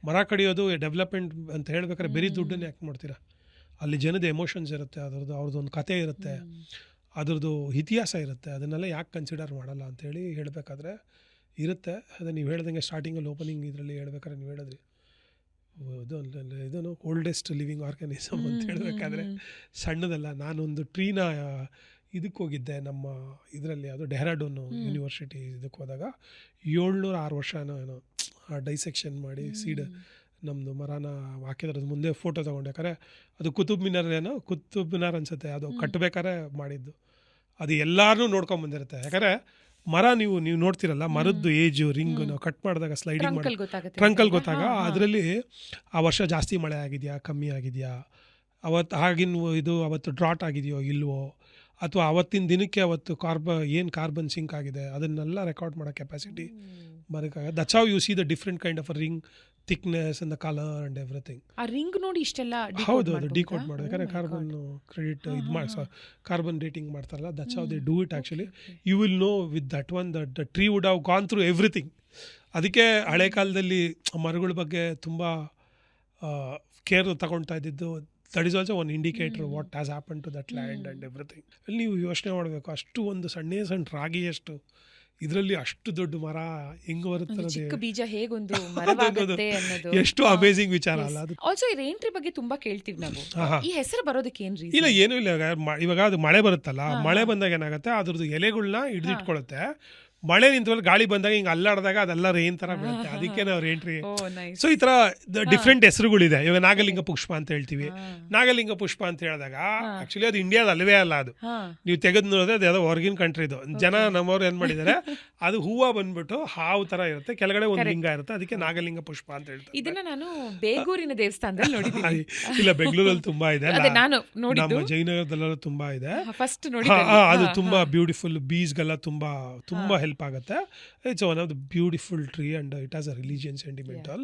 ಮರ ಕಡಿಯೋದು ಡೆವಲಪ್ಮೆಂಟ್ ಅಂತ ಹೇಳ್ಬೇಕಾದ್ರೆ ಬರೀ ದುಡ್ಡನ್ನ ಯಾಕೆ ಮಾಡ್ತೀರಾ? ಅಲ್ಲಿ ಜನದ ಎಮೋಷನ್ಸ್ ಇರುತ್ತೆ, ಅವ್ರದ್ದೊಂದು ಕತೆ ಇರುತ್ತೆ, ಅದ್ರದ್ದು ಇತಿಹಾಸ ಇರುತ್ತೆ. ಅದನ್ನೆಲ್ಲ ಯಾಕೆ ಕನ್ಸಿಡರ್ ಮಾಡಲ್ಲ ಅಂತೇಳಿ ಹೇಳಬೇಕಾದ್ರೆ ಇರುತ್ತೆ. ಅದೇ ನೀವು ಹೇಳ್ದಂಗೆ ಸ್ಟಾರ್ಟಿಂಗಲ್ಲಿ ಓಪನಿಂಗ್ ಇದರಲ್ಲಿ ಹೇಳ್ಬೇಕಾದ್ರೆ ನೀವು ಹೇಳಿದ್ರಿ ಇದನ್ನು ಓಲ್ಡೆಸ್ಟ್ ಲಿವಿಂಗ್ ಆರ್ಗನಿಸಮ್ ಅಂತ ಹೇಳಬೇಕಾದ್ರೆ ಸಣ್ಣದಲ್ಲ. ನಾನೊಂದು ಟ್ರೀನ ಇದಕ್ಕೆ ಹೋಗಿದ್ದೆ, ನಮ್ಮ ಇದರಲ್ಲಿ ಅದು ಡೆಹ್ರಾಡೂನು ಯೂನಿವರ್ಸಿಟಿ ಇದಕ್ಕೆ ಹೋದಾಗ 706 ವರ್ಷನೋ ಏನೋ ಡೈಸೆಕ್ಷನ್ ಮಾಡಿ ಸೀಡ್ ನಮ್ಮದು ಮರನ ಹಾಕಿದ್ರದ್ದು ಮುಂದೆ ಫೋಟೋ ತೊಗೊಂಡು. ಯಾಕಂದರೆ ಅದು ಕುತುಬ್ ಮಿನಾರ್ ಅನಿಸುತ್ತೆ, ಅದು ಕಟ್ಟಬೇಕಾದ್ರೆ ಮಾಡಿದ್ದು. ಅದು ಎಲ್ಲರೂ ನೋಡ್ಕೊಂಬಂದಿರುತ್ತೆ. ಯಾಕಂದರೆ ಮರ ನೀವು ನೋಡ್ತಿರಲ್ಲ, ಮರದ್ದು ಏಜು ರಿಂಗ್ ನಾವು ಕಟ್ ಮಾಡಿದಾಗ ಸ್ಲೈಡಿಂಗ್ ಮಾಡಿ ಟ್ರಂಕಲ್ ಗೊತ್ತಾಗ ಅದರಲ್ಲಿ ಆ ವರ್ಷ ಜಾಸ್ತಿ ಮಳೆ ಆಗಿದೆಯಾ, ಕಮ್ಮಿ ಆಗಿದೆಯಾ, ಅವತ್ತು ಡ್ರಾಟ್ ಆಗಿದೆಯೋ ಇಲ್ವೋ, ಅಥವಾ ಅವತ್ತಿನ ದಿನಕ್ಕೆ ಅವತ್ತು ಕಾರ್ಬನ್ ಸಿಂಕ್ ಆಗಿದೆ, ಅದನ್ನೆಲ್ಲ ರೆಕಾರ್ಡ್ ಮಾಡೋ ಕೆಪಾಸಿಟಿ ಮರಕ್ಕಾಗ. That's how you see the different kind of a ring thickness and the colour and everything.
ಆ ರಿಂಗ್ ನೋಡಿ ಇಷ್ಟೆಲ್ಲ
ಹೌದು, ಅದು ಡಿಕೋಡ್ ಮಾಡೋದು. ಯಾಕಂದರೆ ಕಾರ್ಬನ್ ಡೇಟಿಂಗ್ ಮಾಡ್ತಾರಲ್ಲ, that's how they do it actually. You will know with that one the tree would have gone through everything. ಅದಕ್ಕೆ ಹಳೆ ಕಾಲದಲ್ಲಿ ಮರಗಳ ಬಗ್ಗೆ ತುಂಬ ಕೇರ್ ತಗೊಳ್ತಾ ಇದ್ದಿದ್ದು. That is also one indicator what has happen to that land and everything. ಅಲ್ಲಿ ನೀವು ಯೋಚನೆ ಮಾಡಬೇಕು, ಅಷ್ಟು ಒಂದು ಸಣ್ಣ ರಾಗಿ ಅಷ್ಟು ಇದರಲ್ಲಿ ಅಷ್ಟು ದೊಡ್ಡ ಮರ ಹೆಂಗ್ ಬರುತ್ತೆ,
ಬೀಜ ಹೇಗೊಂದು ಮರವಾಗುತ್ತೆ ಅನ್ನೋದು
ಎಷ್ಟು ಅಮೇಜಿಂಗ್ ವಿಚಾರ ಅಲ್ಲ ಅದು.
ಆಲ್ಸೋ ಈ ರೇನ್ ಟ್ರೀ ಬಗ್ಗೆ ತುಂಬಾ ಕೇಳ್ತೀವಿ ನಾವು. ಈ ಹೆಸರು ಬರೋದಕ್ಕೆ ಏನ್ ರೀಸನ್?
ಇಲ್ಲ, ಏನೂ ಇಲ್ಲ. ಇವಾಗ ಅದು ಮಳೆ ಬರುತ್ತಲ್ಲ, ಮಳೆ ಬಂದಾಗ ಏನಾಗುತ್ತೆ, ಅದ್ರದ್ದು ಎಲೆಗಳನ್ನ ಹಿಡಿದಿಟ್ಕೊಳ್ಳುತ್ತೆ. ಮಳೆ ನಿಂತಲ್ಲಿ ಗಾಳಿ ಬಂದಾಗ ಹಿಂಗೆ ಅಲ್ಲಾಡಿದಾಗ ಅದೆಲ್ಲ ರೇನ್ ತರ ಬೀಳುತ್ತೆ. ಅದಕ್ಕೆ ನಾವು ರೇನ್ ಟ್ರೀ. ಸೊ ಈ ತರ ಡಿಫ್ರೆಂಟ್ ಹೆಸರುಗಳಿದೆ. ಇವಾಗ ನಾಗಲಿಂಗ ಪುಷ್ಪ ಅಂತ ಹೇಳ್ತೀವಿ. ನಾಗಲಿಂಗ ಪುಷ್ಪ ಅಂತ ಹೇಳಿದಾಗ ಆಕ್ಚುಲಿ ಅದು ಇಂಡಿಯಾದ ಅಲ್ವೇ ಅಲ್ಲ. ಅದು ನೀವು ತೆಗೆದು ನೋಡಿದ್ರೆ ಅದು ಯಾವುದೋ ಹೊರಗಿನ ಕಂಟ್ರಿದು. ಜನ ನಮ್ಮವ್ರು ಏನ್ ಮಾಡಿದ್ದಾರೆ, ಅದು ಹೂವು ಬಂದ್ಬಿಟ್ಟು ಹಾವು ತರ ಇರುತ್ತೆ, ಕೆಳಗಡೆ ಒಂದು ಲಿಂಗ ಇರುತ್ತೆ, ಅದಕ್ಕೆ ನಾಗಲಿಂಗ ಪುಷ್ಪ ಅಂತ ಹೇಳ್ತಾರೆ.
ಇದನ್ನ ನಾನು ಬೇಗೂರಿನ ದೇವಸ್ಥಾನದಲ್ಲಿ ನೋಡಿದ್ದೀನಿ.
ಇಲ್ಲ, ಬೆಂಗಳೂರಲ್ಲಿ ತುಂಬಾ ಇದೆ, ನಮ್ಮ ಜಯನಗರದಲ್ಲೂ ತುಂಬಾ ಇದೆ. ಅದು ತುಂಬಾ ಬ್ಯೂಟಿಫುಲ್, ಬೀಸ್ಗೆಲ್ಲ ತುಂಬಾ ಹೆಲ್ಪ್ ಆಗುತ್ತೆ. It's one of the beautiful tree and it has a religion sentimental.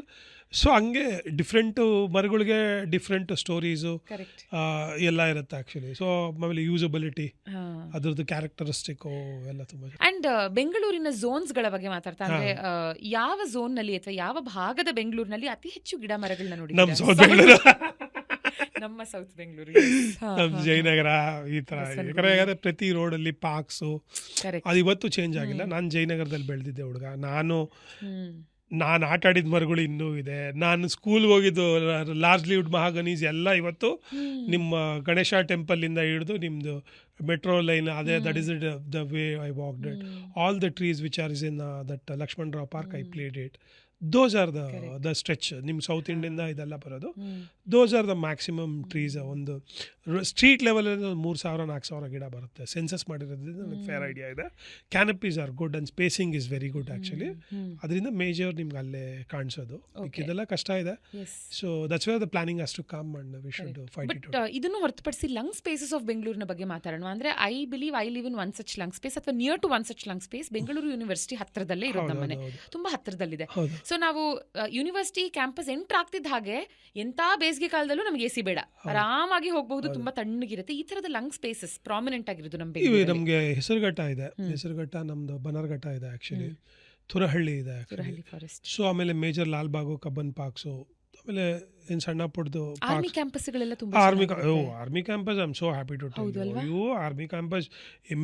So ಹಂಗೆ ಡಿಫ್ರೆಂಟು ಮರಗಳಿಗೆ ಡಿಫ್ರೆಂಟ್ ಸ್ಟೋರೀಸು ಎಲ್ಲ ಇರುತ್ತೆ ಆ್ಯಕ್ಚುಲಿ. ಸೊ ಆಮೇಲೆ ಯೂಸಬಿಲಿಟಿ, ಅದ್ರದ್ದು ಕ್ಯಾರೆಕ್ಟರಿಸ್ಟಿಕ್ಕು ಎಲ್ಲ ತುಂಬ.
ಅಂಡ್ ಬೆಂಗಳೂರಿನ ಝೋನ್ಸ್ಗಳ ಬಗ್ಗೆ ಮಾತಾಡ್ತಾ ಅಂದ್ರೆ ಯಾವ ಝೋನ್ ನಲ್ಲಿ ಅಥವಾ ಯಾವ ಭಾಗದ ಬೆಂಗಳೂರಿನಲ್ಲಿ ಅತಿ ಹೆಚ್ಚು ಗಿಡ ಮರಗಳನ್ನ ನೋಡಿ?
ನಮ್ಮ ಸೌತ್ ಬೆಂಗಳೂರು,
ನಮ್ಮ ಸೌತ್ ಬೆಂಗಳೂರು,
ನಮ್ಮ ಜಯನಗರ, ಈ ತರ. ಯಾಕಂದ್ರೆ ಪ್ರತಿ ರೋಡಲ್ಲಿ ಪಾರ್ಕ್ಸು ಅದು ಇವತ್ತು ಚೇಂಜ್ ಆಗಿಲ್ಲ. ನಾನು ಜಯನಗರದಲ್ಲಿ ಬೆಳೆದಿದ್ದೆ ಹುಡುಗ. ನಾನು ಆಟ ಆಡಿದ ಮರಗಳು ಇನ್ನೂ ಇದೆ. ನಾನು ಸ್ಕೂಲ್ಗೆ ಹೋಗಿದ್ದು ಲಾರ್ಜ್ ಲೀವ್ಡ್ ಮಹಾಗನೀಸ್ ಎಲ್ಲ ಇವತ್ತು ನಿಮ್ಮ ಗಣೇಶ ಟೆಂಪಲಿಂದ ಹಿಡಿದು ನಿಮ್ಮದು ಮೆಟ್ರೋ ಲೈನ್, ಅದೇ that is the way I walked it. All the trees which are is in that Lakshman Rao park, I played it. Those are the stretch. ನಿಮ್ಮ ಸೌತ್ ಇಂಡಿಯಿಂದ ಇದೆಲ್ಲ ಬರೋದು. Those are the maximum trees. ಒಂದು street ಲೆವೆಲಲ್ಲಿ 3,000-4,000 ಗಿಡ ಬರುತ್ತೆ. Census ಮಾಡಿರೋದ್ರಿಂದ ನನಗೆ ಫೇರ್ ಐಡಿಯಾ ಇದೆ. Canopies are good and spacing is very good actually. ಅದರಿಂದ ಮೇಜರ್ ನಿಮ್ಗೆ ಅಲ್ಲೇ ಕಾಣಿಸೋದು. ಇದೆಲ್ಲ ಕಷ್ಟ ಇದೆ. So that's where the planning has to come and we should fight it.
ಇದನ್ನು ಹೊರತುಪಡಿಸಿ ಲಂಗ್ ಸ್ಪೇಸಸ್ ಆಫ್ ಬೆಂಗಳೂರಿನ ಬಗ್ಗೆ ಮಾತಾಡೋಣ. ಅಂದ್ರೆ I believe I live in one such lung space ಅಥವಾ near to one such lung space. Bengaluru university ಹತ್ತಿರದಲ್ಲೇ ಇರೋದು. ನಮ್ಮ ಮನೆ ತುಂಬಾ ಹತ್ತಿರದಲ್ಲಿದೆ. ಸೊ ನಾವು ಯೂನಿವರ್ಸಿಟಿ ಕ್ಯಾಂಪಸ್ ಎಂಟರ್ ಆಗ್ತಿದ್ದ ಹಾಗೆ ಎಂಥ ಬೇಸಿಗೆ ಕಾಲದಲ್ಲೂ ನಮಗೆ ಎಸಿ ಬೇಡ, ಆರಾಮಾಗಿ ಹೋಗಬಹುದು, ತುಂಬಾ ತಣ್ಣಗಿರುತ್ತೆ. ಈ ತರದ ಲಂಗ್ ಸ್ಪೇಸಸ್ ಪ್ರಾಮಿನೆಂಟ್ ಆಗಿರೋದು
ನಮಗೆ ಹೆಸರುಘಟ್ಟ ಇದೆ, ಹೆಸರುಘಟ್ಟ ನಮ್ದು ಬನರ್ಘಟ್ಟ ಇದೆ ಆಕ್ಚುಲಿ, ತುರಹಳ್ಳಿ ಇದೆ
ಫಾರೆಸ್ಟ್.
ಸೊ ಆಮೇಲೆ ಮೇಜರ್ ಲಾಲ್ಬಾಗು, ಕಬ್ಬನ್ ಪಾರ್ಕ್ಸು, ಆಮೇಲೆ ಏನು ಸಣ್ಣ ಪುಟ್ಟದು
ಆರ್ಮಿ ಕ್ಯಾಂಪಸ್ಗಳೆಲ್ಲ ತುಂಬಾ
army campus. I am so happy to tell you army campus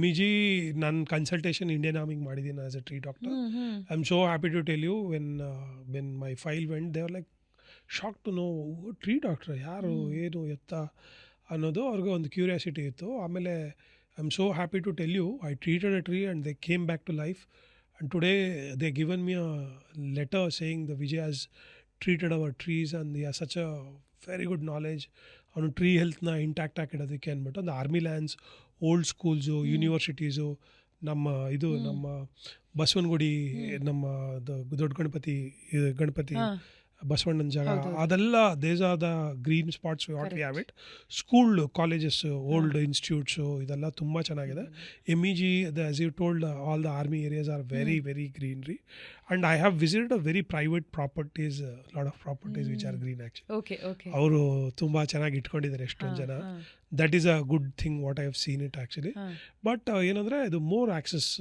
MEG ನಾನು ಕನ್ಸಲ್ಟೇಷನ್ ಇಂಡಿಯನ್ ಆರ್ಮಿಗೆ ಮಾಡಿದ್ದೀನಿ as a tree doctor. I am so happy to tell you when my file went they are like shock to know tree doctor ಯಾರು ಏನು ಎತ್ತ ಅನ್ನೋದು ಅವ್ರಿಗೆ ಒಂದು curiosity ಇತ್ತು. ಆಮೇಲೆ I am so happy to tell you I treated a tree and they came back to life and today they given me a letter saying the Vijay has treated our trees and he has such a very good knowledge on tree health na intact ಆಗಿಡೋದಕ್ಕೆ ಅಂದ್ಬಿಟ್ಟು ಒಂದು army lands, old schools, universities, ನಮ್ಮ ಇದು ನಮ್ಮ ಬಸವನಗುಡಿ, ನಮ್ಮ ದೊಡ್ಡ ಗಣಪತಿ ಬಸವಣ್ಣನ ಜಾಗ, ಅದೆಲ್ಲ these are the green spots what we have it. School, colleges, old institutes ಇದೆಲ್ಲ ತುಂಬ ಚೆನ್ನಾಗಿದೆ. MEG as you told all the army areas are very very greenery and I have visited a very private properties, lot of properties which are green actually.
Okay.
ಅವರು ತುಂಬ ಚೆನ್ನಾಗಿ ಇಟ್ಕೊಂಡಿದ್ದಾರೆ ಎಷ್ಟೊಂದು ಜನ. That is a good thing what I have seen it actually. But ಏನಂದರೆ ಇದು more access,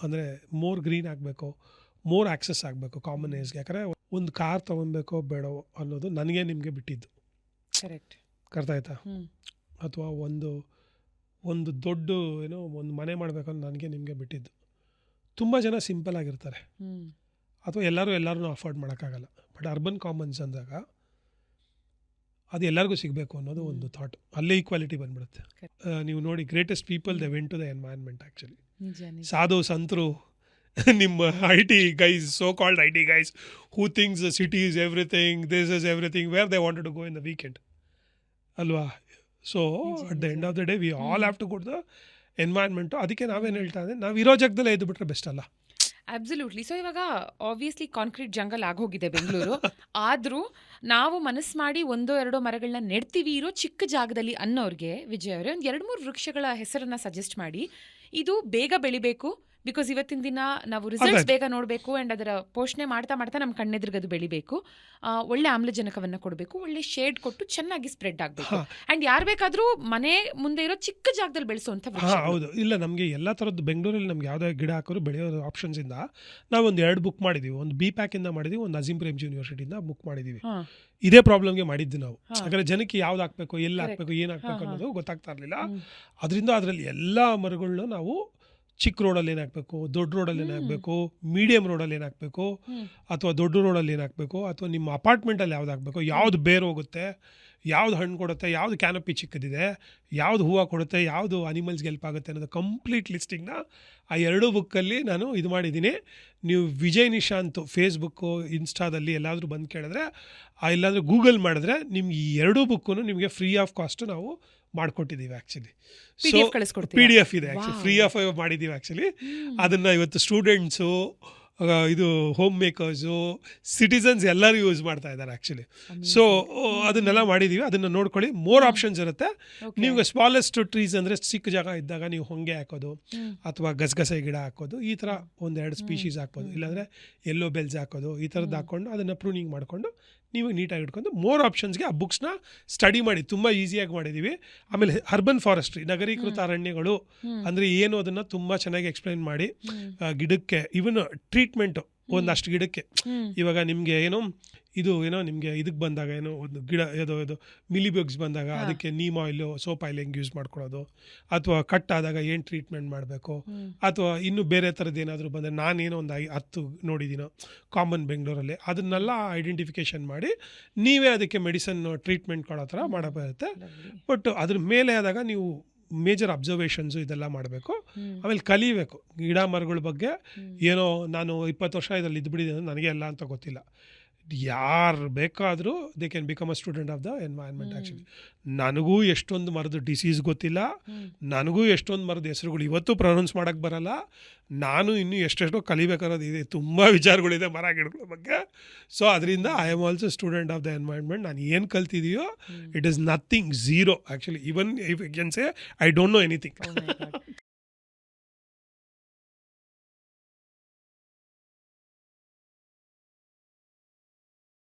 ಅಂದರೆ more green ಆಗಬೇಕು, ಮೋರ್ ಆಕ್ಸೆಸ್ ಆಗಬೇಕು ಕಾಮನ್ ಏಜ್ಗೆ. ಯಾಕಂದರೆ ಒಂದು ಕಾರ್ ತೊಗೊಬೇಕೋ ಬೇಡೋ ಅನ್ನೋದು ನನಗೆ ನಿಮಗೆ ಬಿಟ್ಟಿದ್ದು.
ಕರೆಕ್ಟ್.
ಅರ್ಥ ಆಯ್ತಾ? ಅಥವಾ ಒಂದು ದೊಡ್ಡ ಏನೋ ಒಂದು ಮನೆ ಮಾಡಬೇಕು ಅಂತ ನನಗೆ ನಿಮಗೆ ಬಿಟ್ಟಿದ್ದು. ತುಂಬ ಜನ ಸಿಂಪಲ್ ಆಗಿರ್ತಾರೆ, ಅಥವಾ ಎಲ್ಲರೂ ಅಫೋರ್ಡ್ ಮಾಡೋಕ್ಕಾಗಲ್ಲ. ಬಟ್ ಅರ್ಬನ್ ಕಾಮನ್ಸ್ ಅಂದಾಗ ಅದು ಎಲ್ಲರಿಗೂ ಸಿಗಬೇಕು ಅನ್ನೋದು ಒಂದು ಥಾಟ್, ಅಲ್ಲೇ ಈಕ್ವಾಲಿಟಿ ಬಂದ್ಬಿಡುತ್ತೆ. ನೀವು ನೋಡಿ, greatest people they went to the environment actually. ಸಾಧು ಸಂತರು, ನಿಮ್ಮ IT guys, so-called IT guys who thinks the city is everything, this is everything, where they wanted to go in the weekend. Alwa? So, at the end of the day, we all have to go to the environment. ಅದಕ್ಕೆ ನಾವೇನು ಹೇಳ್ತಾ ಇದ್ದೆ, ನಾವು ಇರೋ ಜಾಗದಲ್ಲೇ ಎದ್ದು ಬಿಟ್ರೆ best ಅಲ್ಲ?
ಅಬ್ಸಲ್ಯೂಟ್ಲಿ. ಸೊ ಇವಾಗ ಆಬ್ವಿಯಸ್ಲಿ ಕಾಂಕ್ರೀಟ್ ಜಂಗಲ್ ಆಗೋಗಿದೆ ಬೆಂಗಳೂರು. ಆದರೂ ನಾವು ಮನಸ್ಸು ಮಾಡಿ 1-2 ಮರಗಳನ್ನ ನೆಡ್ತೀವಿ ಇರೋ ಚಿಕ್ಕ ಜಾಗದಲ್ಲಿ ಅನ್ನೋರಿಗೆ, ವಿಜಯ್ ಅವರೇ, ಒಂದು 2-3 ವೃಕ್ಷಗಳ ಹೆಸರನ್ನ ಸಜೆಸ್ಟ್ ಮಾಡಿ. ಇದು ಬೇಗ ಬೆಳಿಬೇಕು, ಬಿಕಾಸ್ ಇವತ್ತಿನ ದಿನ ನಾವು ರಿಸಲ್ಟ್ಸ್ ಬೇಗ ನೋಡಬೇಕು ಆ್ಯಂಡ್ ಅದರ ಪೋಷಣೆ ಮಾಡ್ತಾ ನಮ್ಮ ಕಣ್ಣೆದುರುಗದು ಬೆಳಿಬೇಕು, ಒಳ್ಳೆ ಆಮ್ಲಜನಕವನ್ನು ಕೊಡಬೇಕು, ಒಳ್ಳೆ ಶೇಡ್ ಕೊಟ್ಟು ಚೆನ್ನಾಗಿ ಸ್ಪ್ರೆಡ್ ಆಗಬೇಕು. ಆ್ಯಂಡ್ ಯಾರು ಬೇಕಾದರೂ ಮನೆ ಮುಂದೆ ಇರೋ ಚಿಕ್ಕ ಜಾಗದಲ್ಲಿ ಬೆಳೆಸುವಂಥ.
ಹೌದು, ಇಲ್ಲ ನಮಗೆ ಎಲ್ಲ ಥರದ್ದು ಬೆಂಗಳೂರಲ್ಲಿ ನಮ್ಗೆ ಯಾವುದೇ ಗಿಡ ಹಾಕೋರು ಬೆಳೆಯೋ ಆಪ್ಷನ್ಸಿಂದ ನಾವು ಒಂದು 2 ಬುಕ್ ಮಾಡಿದ್ದೀವಿ. ಒಂದು BPAC ಮಾಡಿದ್ದೀವಿ, ಒಂದು ಅಜೀಂ ಪ್ರೇಮ್ಜಿ ಯೂನಿವರ್ಸಿಟಿಯಿಂದ ಬುಕ್ ಮಾಡಿದ್ದೀವಿ. ಇದೇ ಪ್ರಾಬ್ಲಮ್ಗೆ ಮಾಡಿದ್ದು ನಾವು. ಯಾಕಂದರೆ ಜನಕ್ಕೆ ಯಾವ್ದು ಹಾಕಬೇಕು, ಎಲ್ಲಿ ಹಾಕಬೇಕು, ಏನು ಹಾಕಬೇಕು ಅನ್ನೋದು ಗೊತ್ತಾಗ್ತಾ ಇರಲಿಲ್ಲ. ಅದರಿಂದ ಅದರಲ್ಲಿ ಎಲ್ಲ ಮರಗಳನ್ನ ನಾವು ಚಿಕ್ಕ ರೋಡಲ್ಲಿ ಏನು ಹಾಕಬೇಕು, ದೊಡ್ಡ ರೋಡಲ್ಲಿ ಏನು ಹಾಕಬೇಕು, ಮೀಡಿಯಮ್ ರೋಡಲ್ಲಿ ಏನು ಹಾಕಬೇಕು, ಅಥವಾ ದೊಡ್ಡ ರೋಡಲ್ಲಿ ಏನು ಹಾಕಬೇಕು, ಅಥವಾ ನಿಮ್ಮ ಅಪಾರ್ಟ್ಮೆಂಟಲ್ಲಿ ಯಾವ್ದು ಹಾಕಬೇಕು, ಯಾವ್ದು ಬೇರೆ ಹೋಗುತ್ತೆ, ಯಾವ್ದು ಹಣ್ಣು ಕೊಡುತ್ತೆ, ಯಾವ್ದು ಕ್ಯಾನಪಿ ಚಿಕ್ಕದಿದೆ, ಯಾವ್ದು ಹೂವು ಕೊಡುತ್ತೆ, ಯಾವುದು ಅನಿಮಲ್ಸ್ಗೆ ಹೆಲ್ಪ್ ಆಗುತ್ತೆ ಅನ್ನೋದು ಕಂಪ್ಲೀಟ್ ಲಿಸ್ಟಿಂಗ್ನ ಆ 2 ಬುಕ್ಕಲ್ಲಿ ನಾನು ಇದು ಮಾಡಿದ್ದೀನಿ. ನೀವು ವಿಜಯ್ ನಿಶಾಂತ್ ಫೇಸ್ಬುಕ್ಕು, ಇನ್ಸ್ಟಾದಲ್ಲಿ ಎಲ್ಲಾದರೂ ಬಂದು ಕೇಳಿದ್ರೆ, ಇಲ್ಲಾಂದರೆ ಗೂಗಲ್ ಮಾಡಿದ್ರೆ ನಿಮ್ಗೆ ಈ 2 ಬುಕ್ಕೂ ನಿಮಗೆ ಫ್ರೀ ಆಫ್ ಕಾಸ್ಟ್ ನಾವು ಮಾಡಿಕೊಟ್ಟಿದ್ದೀವಿ ಆ್ಯಕ್ಚುಲಿ. ಸೊ PDF ಇದೆ ಆ್ಯಕ್ಚುಲಿ, ಫ್ರೀ ಆಫ್ ಮಾಡಿದ್ದೀವಿ ಆ್ಯಕ್ಚುಲಿ. ಅದನ್ನು ಇವತ್ತು ಸ್ಟೂಡೆಂಟ್ಸು, ಇದು ಹೋಮ್ ಮೇಕರ್ಸು, ಸಿಟಿಸನ್ಸ್ ಎಲ್ಲರೂ ಯೂಸ್ ಮಾಡ್ತಾ ಇದ್ದಾರೆ ಆ್ಯಕ್ಚುಲಿ. ಸೊ ಅದನ್ನೆಲ್ಲ ಮಾಡಿದ್ದೀವಿ, ಅದನ್ನು ನೋಡ್ಕೊಳ್ಳಿ. ಮೋರ್ ಆಪ್ಷನ್ಸ್ ಇರುತ್ತೆ. ನಿಮ್ಗೆ ಸ್ಮಾಲೆಸ್ಟ್ ಟ್ರೀಸ್ ಅಂದರೆ ಚಿಕ್ಕ ಜಾಗ ಇದ್ದಾಗ ನೀವು ಹೊಂಗೆ ಹಾಕೋದು, ಅಥವಾ ಗಸಗಸೆ ಗಿಡ ಹಾಕೋದು, ಈ ಥರ 1-2 ಸ್ಪೀಶೀಸ್ ಹಾಕ್ಬೋದು. ಇಲ್ಲಾಂದರೆ ಎಲ್ಲೋ ಬೆಲ್ಸ್ ಹಾಕೋದು, ಈ ಥರದ್ದು ಹಾಕ್ಕೊಂಡು ಅದನ್ನು ಪ್ರೂನಿಂಗ್ ಮಾಡಿಕೊಂಡು ನೀವು ನೀಟಾಗಿ ಇಟ್ಕೊಂಡು ಮೋರ್ ಆಪ್ಷನ್ಸ್ಗೆ ಆ ಬುಕ್ಸ್ನ ಸ್ಟಡಿ ಮಾಡಿ ತುಂಬ ಈಸಿಯಾಗಿ ಮಾಡಿದ್ದೀವಿ. ಆಮೇಲೆ ಅರ್ಬನ್ ಫಾರೆಸ್ಟ್ರಿ, ನಗರೀಕೃತ ಅರಣ್ಯಗಳು ಅಂದರೆ ಏನು, ಅದನ್ನು ತುಂಬ ಚೆನ್ನಾಗಿ ಎಕ್ಸ್ಪ್ಲೈನ್ ಮಾಡಿ, ಗಿಡಕ್ಕೆ ಇವನ್ ಟ್ರೀಟ್ಮೆಂಟು ಒಂದಷ್ಟು ಗಿಡಕ್ಕೆ. ಇವಾಗ ನಿಮಗೆ ಏನೋ ನಿಮಗೆ ಇದಕ್ಕೆ ಬಂದಾಗ ಏನೋ ಒಂದು ಗಿಡ ಇದು ಮಿಲಿಬಗ್ಸ್ ಬಂದಾಗ ಅದಕ್ಕೆ ನೀಮ್ ಆಯಿಲು, ಸೋಪ್ ಆಯಿಲ್ ಹೆಂಗೆ ಯೂಸ್ ಮಾಡ್ಕೊಳ್ಳೋದು, ಅಥವಾ ಕಟ್ ಆದಾಗ ಏನು ಟ್ರೀಟ್ಮೆಂಟ್ ಮಾಡಬೇಕು, ಅಥವಾ ಇನ್ನೂ ಬೇರೆ ಥರದ್ದು ಏನಾದರೂ ಬಂದರೆ ನಾನೇನೋ ಒಂದು 10 ನೋಡಿದ್ದೀನೋ ಕಾಮನ್ ಬೆಂಗಳೂರಲ್ಲಿ, ಅದನ್ನೆಲ್ಲ ಐಡೆಂಟಿಫಿಕೇಷನ್ ಮಾಡಿ ನೀವೇ ಅದಕ್ಕೆ ಮೆಡಿಸನ್ ಟ್ರೀಟ್ಮೆಂಟ್ ಕೊಡೋ ಥರ ಮಾಡಬರುತ್ತೆ. ಬಟ್ ಅದ್ರ ಮೇಲೆ ಆದಾಗ ನೀವು ಮೇಜರ್ ಅಬ್ಸರ್ವೇಷನ್ಸು ಇದೆಲ್ಲ ಮಾಡಬೇಕು. ಆಮೇಲೆ ಕಲಿಬೇಕು ಗಿಡ ಮರಗಳ ಬಗ್ಗೆ. ಏನೋ ನಾನು 20 ವರ್ಷ ಇದರಲ್ಲಿ ಇದ್ದುಬಿಟ್ಟಿದೆ ನನಗೆ ಎಲ್ಲ ಅಂತ ಗೊತ್ತಿಲ್ಲ. ಯಾರು ಬೇಕಾದರೂ they can become a student of the environment actually. ನನಗೂ ಎಷ್ಟೊಂದು ಮರದ ಡಿಸೀಸ್ ಗೊತ್ತಿಲ್ಲ, ನನಗೂ ಎಷ್ಟೊಂದು ಮರದ ಹೆಸರುಗಳು ಇವತ್ತು ಪ್ರೊನೌನ್ಸ್ ಮಾಡೋಕ್ಕೆ ಬರಲ್ಲ. ನಾನು ಇನ್ನೂ ಎಷ್ಟೆಷ್ಟೋ ಕಲಿಬೇಕಾರೋದು ಇದೆ, ತುಂಬ ವಿಚಾರಗಳಿದೆ ಮರ ಗಿಡಗಳ ಬಗ್ಗೆ. ಸೊ ಅದರಿಂದ I am also student of the environment. ನಾನು ಏನು ಕಲ್ತಿದೆಯೋ it is nothing, zero actually. Even if you can say I don't know anything.